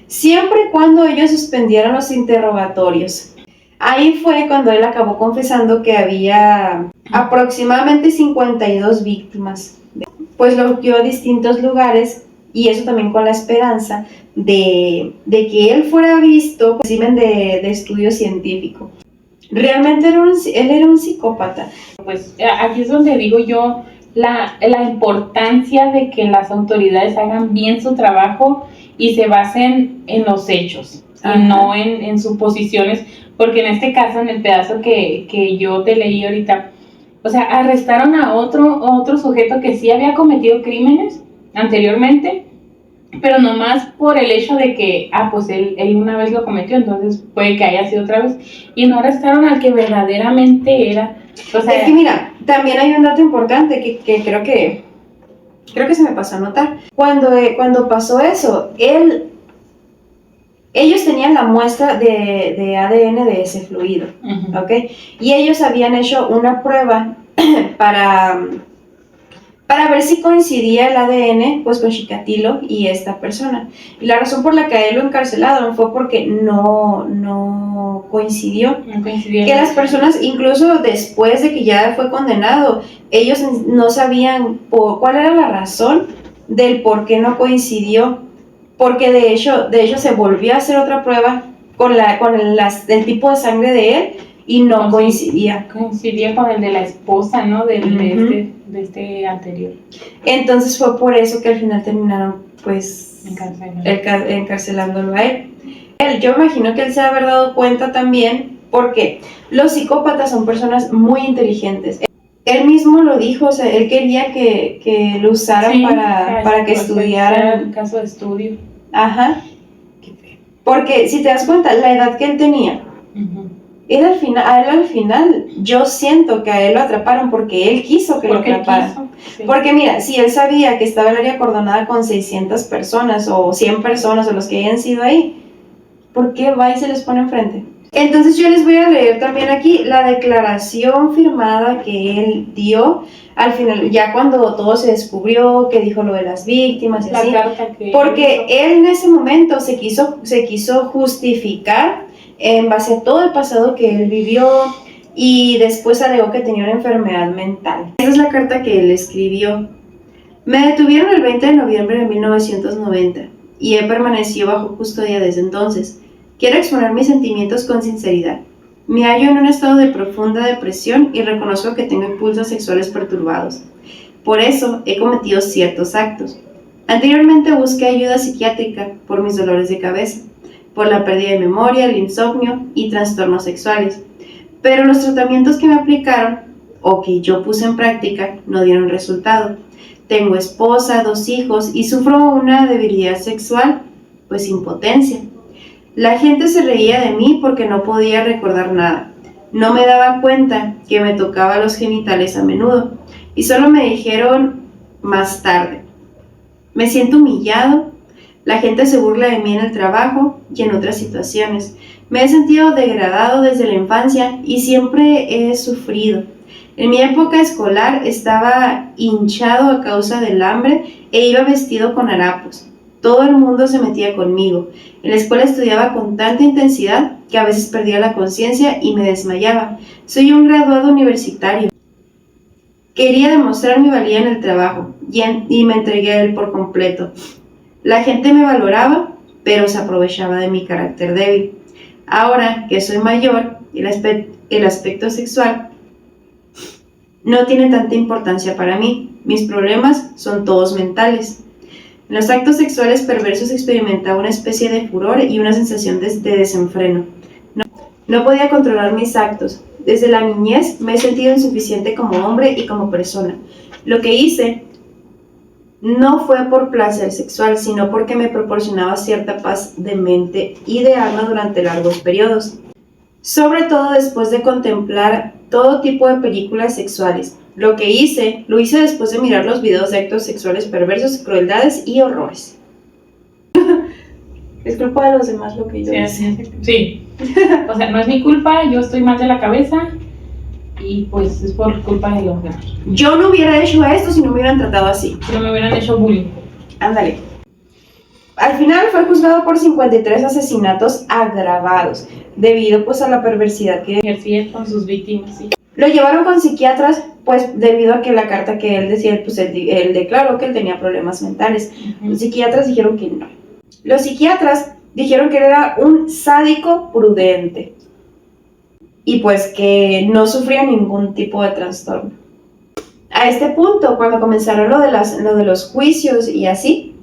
siempre y cuando ellos suspendieran los interrogatorios. Ahí fue cuando él acabó confesando que había aproximadamente 52 víctimas. Pues lo guió a distintos lugares, y eso también con la esperanza de que él fuera visto pues, de estudio científico. Realmente él era un psicópata. Pues aquí es donde digo yo la importancia de que las autoridades hagan bien su trabajo y se basen en los hechos. Ajá. Y no en suposiciones, porque en este caso, en el pedazo que yo te leí ahorita, o sea, arrestaron a otro sujeto que sí había cometido crímenes anteriormente, pero nomás por el hecho de que, pues él una vez lo cometió, entonces puede que haya sido otra vez, y no arrestaron al que verdaderamente era. O sea, es que mira, también hay un dato importante que creo que se me pasó a notar. Cuando pasó eso, ellos tenían la muestra de ADN de ese fluido, uh-huh. ¿Ok? Y ellos habían hecho una prueba para ver si coincidía el ADN pues con Chikatilo y esta persona. Y la razón por la que a él lo encarcelaron fue porque no coincidió. No coincidía. Que las personas, incluso después de que ya fue condenado, ellos no sabían cuál era la razón del por qué no coincidió. Porque de hecho se volvió a hacer otra prueba con el tipo de sangre de él y no coincidía. Coincidía con el de la esposa, ¿no? De este anterior. Entonces fue por eso que al final terminaron, pues, encarcelándolo a él. Yo imagino que él se ha haber dado cuenta también, porque los psicópatas son personas muy inteligentes. Él mismo lo dijo, o sea, él quería que lo usaran sí, para que estudiaran. El caso de estudio. Ajá. Porque si te das cuenta, la edad que él tenía, uh-huh. A él al final, yo siento que a él lo atraparon porque él quiso que lo atraparan. Sí. Porque mira, si él sabía que estaba el área acordonada con 600 personas o 100 personas o los que hayan sido ahí, ¿por qué va y se les pone enfrente? Entonces yo les voy a leer también aquí la declaración firmada que él dio al final, ya cuando todo se descubrió, que dijo lo de las víctimas y así, porque él en ese momento se quiso justificar en base a todo el pasado que él vivió, y después alegó que tenía una enfermedad mental. Esa es la carta que él escribió. Me detuvieron el 20 de noviembre de 1990 y he permanecido bajo custodia desde entonces. Quiero exponer mis sentimientos con sinceridad. Me hallo en un estado de profunda depresión y reconozco que tengo impulsos sexuales perturbados. Por eso he cometido ciertos actos. Anteriormente busqué ayuda psiquiátrica por mis dolores de cabeza, por la pérdida de memoria, el insomnio y trastornos sexuales. Pero los tratamientos que me aplicaron o que yo puse en práctica no dieron resultado. Tengo esposa, 2 hijos y sufro una debilidad sexual, pues impotencia. La gente se reía de mí porque no podía recordar nada. No me daba cuenta que me tocaba los genitales a menudo y solo me dijeron más tarde. Me siento humillado. La gente se burla de mí en el trabajo y en otras situaciones. Me he sentido degradado desde la infancia y siempre he sufrido. En mi época escolar estaba hinchado a causa del hambre e iba vestido con harapos. Todo el mundo se metía conmigo. En la escuela estudiaba con tanta intensidad que a veces perdía la conciencia y me desmayaba. Soy un graduado universitario. Quería demostrar mi valía en el trabajo y me entregué a él por completo. La gente me valoraba, pero se aprovechaba de mi carácter débil. Ahora que soy mayor, el aspecto sexual no tiene tanta importancia para mí. Mis problemas son todos mentales. En los actos sexuales perversos experimentaba una especie de furor y una sensación de desenfreno. No podía controlar mis actos. Desde la niñez me he sentido insuficiente como hombre y como persona. Lo que hice no fue por placer sexual, sino porque me proporcionaba cierta paz de mente y de alma durante largos periodos. Sobre todo después de contemplar todo tipo de películas sexuales. Lo hice después de mirar los videos de actos sexuales perversos, crueldades y horrores. Es culpa de los demás lo que yo hice. Sí. O sea, no es mi culpa, yo estoy mal de la cabeza y pues es por culpa de los demás. Yo no hubiera hecho esto si no me hubieran tratado así. Si no me hubieran hecho bullying. Ándale. Al final fue juzgado por 53 asesinatos agravados, debido pues a la perversidad que ejercía con sus víctimas, sí. Lo llevaron con psiquiatras, pues debido a que la carta que él decía, pues él declaró que él tenía problemas mentales. Los psiquiatras dijeron que no. Los psiquiatras dijeron que él era un sádico prudente y pues que no sufría ningún tipo de trastorno. A este punto, cuando comenzaron lo de los juicios y así,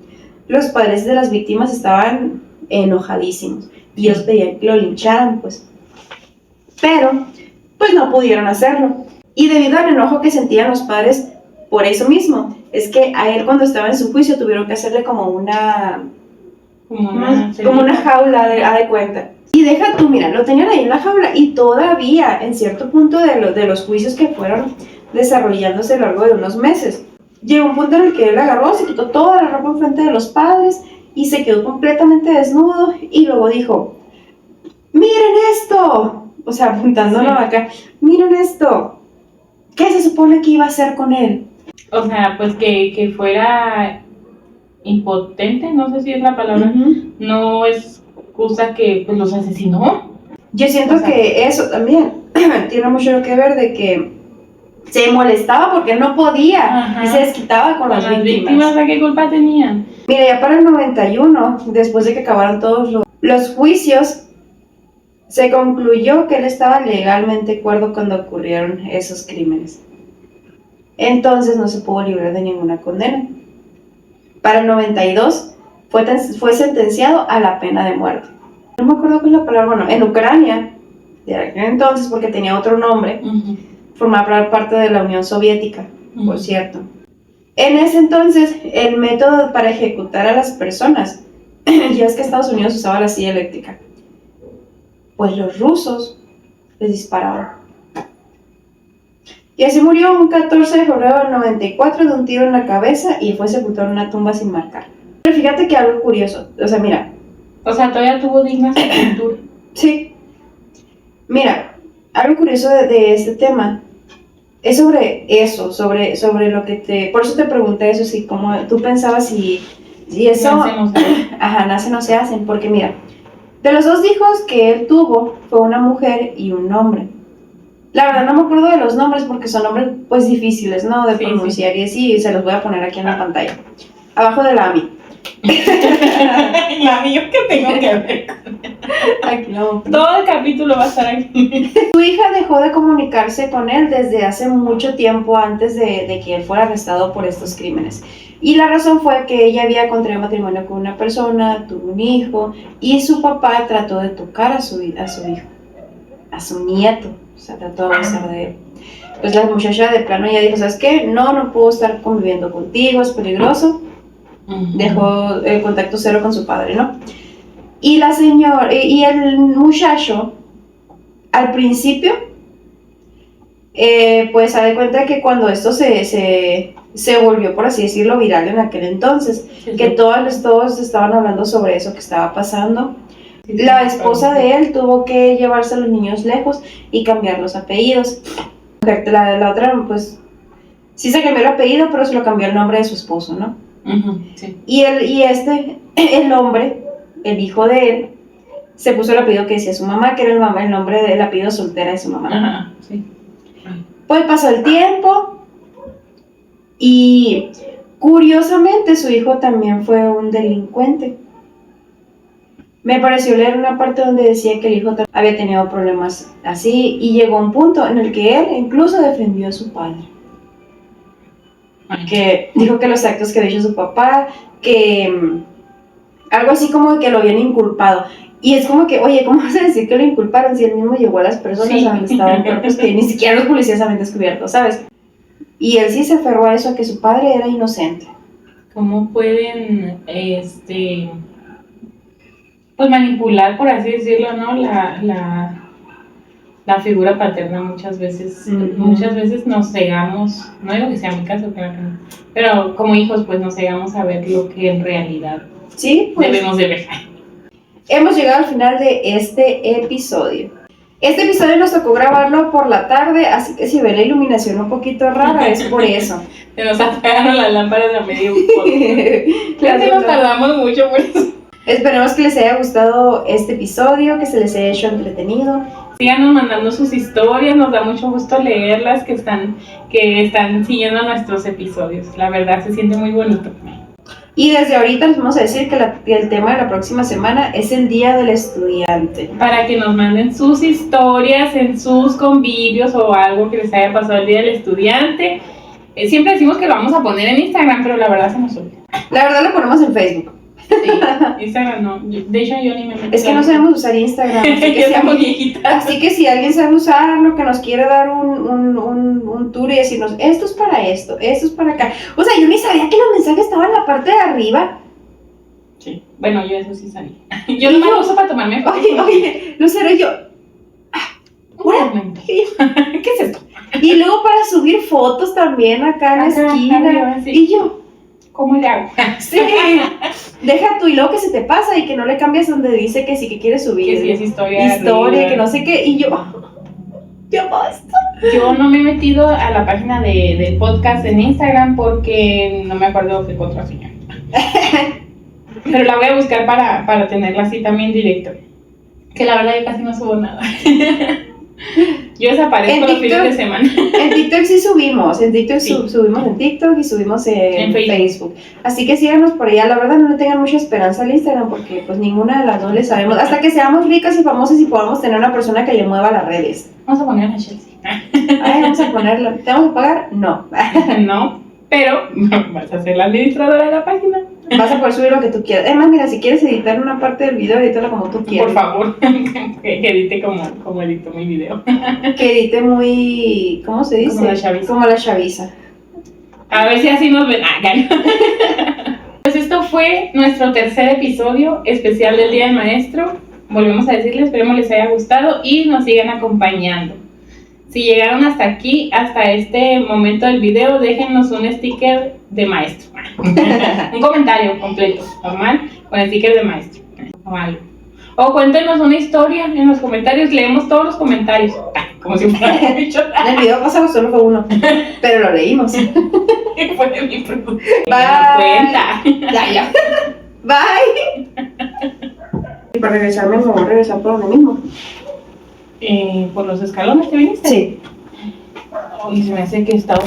los padres de las víctimas estaban enojadísimos y ellos pedían que lo lincharan, pues. Pero, pues no pudieron hacerlo. Y debido al enojo que sentían los padres por eso mismo, es que a él cuando estaba en su juicio tuvieron que hacerle como una jaula, de cuenta. Y deja tú, mira, lo tenían ahí en la jaula y todavía en cierto punto de los juicios que fueron desarrollándose a lo largo de unos meses, llegó un punto en el que él agarró, se quitó toda la ropa enfrente de los padres y se quedó completamente desnudo y luego dijo, ¡miren esto! O sea, apuntándolo acá, ¡miren esto! ¿Qué se supone que iba a hacer con él? O sea, pues que fuera impotente, no sé si es la palabra, no es excusa que pues los asesinó. Yo siento que eso también tiene mucho que ver de que se molestaba porque no podía y se desquitaba con las víctimas. ¿A qué culpa tenían? Mira, ya para el 91, después de que acabaron todos los juicios, se concluyó que él estaba legalmente cuerdo cuando ocurrieron esos crímenes. Entonces no se pudo librar de ninguna condena. Para el 92 fue sentenciado a la pena de muerte. No me acuerdo cuál es la palabra, bueno, en Ucrania, de aquel entonces, porque tenía otro nombre, formaba parte de la Unión Soviética, por cierto. En ese entonces, el método para ejecutar a las personas, ya es que Estados Unidos usaba la silla eléctrica, pues los rusos les disparaban. Y así murió un 14 de febrero del 94 de un tiro en la cabeza y fue sepultado en una tumba sin marcar. Pero fíjate que algo curioso, o sea, mira. O sea, todavía tuvo digna sepultura. Sí. Mira, algo curioso de este tema es sobre eso, sobre lo que te... Por eso te pregunté eso, si como tú pensabas si eso... Nace no se hacen, porque mira, de los dos hijos que él tuvo, fue una mujer y un hombre. La verdad no me acuerdo de los nombres porque son nombres pues difíciles, ¿no? De pronunciar y así, se los voy a poner aquí en la pantalla. Abajo de la AMI. La AMI, ¿yo qué tengo que ver? Aquí no. Todo el capítulo va a estar aquí. Su hija dejó de comunicarse con él desde hace mucho tiempo antes de que él fuera arrestado por estos crímenes. Y la razón fue que ella había contraído matrimonio con una persona, tuvo un hijo, y su papá trató de tocar a su hijo, a su nieto. O sea, trató de abusar de él. Pues la muchacha de plano ya dijo, ¿sabes qué? No puedo estar conviviendo contigo, es peligroso. Dejó el contacto cero con su padre, ¿no? Y la señora, y el muchacho, al principio, pues se da cuenta que cuando esto se volvió, por así decirlo, viral en aquel entonces, que todos estaban hablando sobre eso que estaba pasando. La esposa de él tuvo que llevarse a los niños lejos y cambiar los apellidos. La otra, pues, sí se cambió el apellido, pero se lo cambió el nombre de su esposo, ¿no? Sí. Y el hombre, el hijo de él, se puso el apellido que decía su mamá, que era el nombre del apellido soltera de su mamá. Sí. Pues pasó el tiempo y curiosamente su hijo también fue un delincuente. Me pareció leer una parte donde decía que el hijo había tenido problemas así y llegó a un punto en el que él incluso defendió a su padre. Que dijo que los actos que había hecho su papá, que algo así como que lo habían inculpado. Y es como que, oye, ¿cómo vas a decir que lo inculparon si él mismo llevó a las personas a donde estaban cuerpos que ni siquiera los policías habían descubierto, ¿sabes? Y él sí se aferró a eso, a que su padre era inocente. ¿Cómo pueden, pues manipular, por así decirlo, ¿no? La figura paterna muchas veces nos cegamos, no digo que sea mi caso, claro que no, pero como hijos pues nos cegamos a ver lo que en realidad sí, pues, debemos de ver. Hemos llegado al final de este episodio. Este episodio nos tocó grabarlo por la tarde, así que si ven la iluminación un poquito rara es por eso. Se nos apagaron las lámparas a medio podcast. Creo que nos tardamos mucho por eso. Esperemos que les haya gustado este episodio, que se les haya hecho entretenido. Síganos mandando sus historias, nos da mucho gusto leerlas, que están siguiendo nuestros episodios. La verdad se siente muy bonito. Y desde ahorita les vamos a decir que el tema de la próxima semana es el Día del Estudiante. Para que nos manden sus historias en sus convivios o algo que les haya pasado el Día del Estudiante. Siempre decimos que lo vamos a poner en Instagram, pero la verdad se nos olvida. La verdad lo ponemos en Facebook. Sí, Instagram no. De hecho yo ni me meto. Es que no sabemos usar Instagram. Así que si alguien sabe usarlo, que nos quiere dar un tour y decirnos, esto es para esto, esto es para acá. O sea, yo ni sabía que los mensajes estaban en la parte de arriba. Sí. Bueno, yo eso sí sabía. Yo no me lo uso para tomarme fotos. Oye, Lucero y yo. ¿Qué es esto? Y luego para subir fotos también acá en la esquina. Arriba, sí. Y yo, ¿cómo le hago? Sí, deja tú y luego que se te pasa y que no le cambias donde dice que sí que quieres subir. Que sí es historia, que no sé qué. Y yo basta. Yo no me he metido a la página del podcast en Instagram porque no me acuerdo qué contraseña. Pero la voy a buscar para tenerla así también directo. Que la verdad yo casi no subo nada. Yo desaparezco los fines de semana. En TikTok sí subimos. En TikTok Sí. Subimos en TikTok y subimos en Facebook. Facebook. Así que síganos por allá. La verdad no le tengan mucha esperanza al Instagram porque pues ninguna de las dos le sabemos. Hasta que seamos ricas y famosas y podamos tener una persona que le mueva las redes. Vamos a poner a Chelsea. Ay, vamos a ponerlo. ¿Te vamos a pagar? No. No, pero vas a ser la administradora de la página. Vas a poder subir lo que tú quieras. Además, mira, si quieres editar una parte del video, edítalo como tú quieras. Por favor, que edite como edito mi video. Que edite muy... ¿Cómo se dice? Como la chaviza. Como la chaviza. A ver si así nos ven. Pues esto fue nuestro tercer episodio especial del Día del Maestro. Volvemos a decirles, esperemos les haya gustado y nos sigan acompañando. Si llegaron hasta aquí, hasta este momento del video, déjennos un sticker de maestro. Un comentario completo, normal, con el sticker de maestro. O algo. O cuéntenos una historia en los comentarios, leemos todos los comentarios. Como si fuera dicho. En el video pasado solo fue uno, pero lo leímos. Fue de mi producción. Bye. Ya. Bye. Y para regresarme, me voy a regresar por donde mismo. ¿Por los escalones que viniste? Sí. Ay, se me hace que está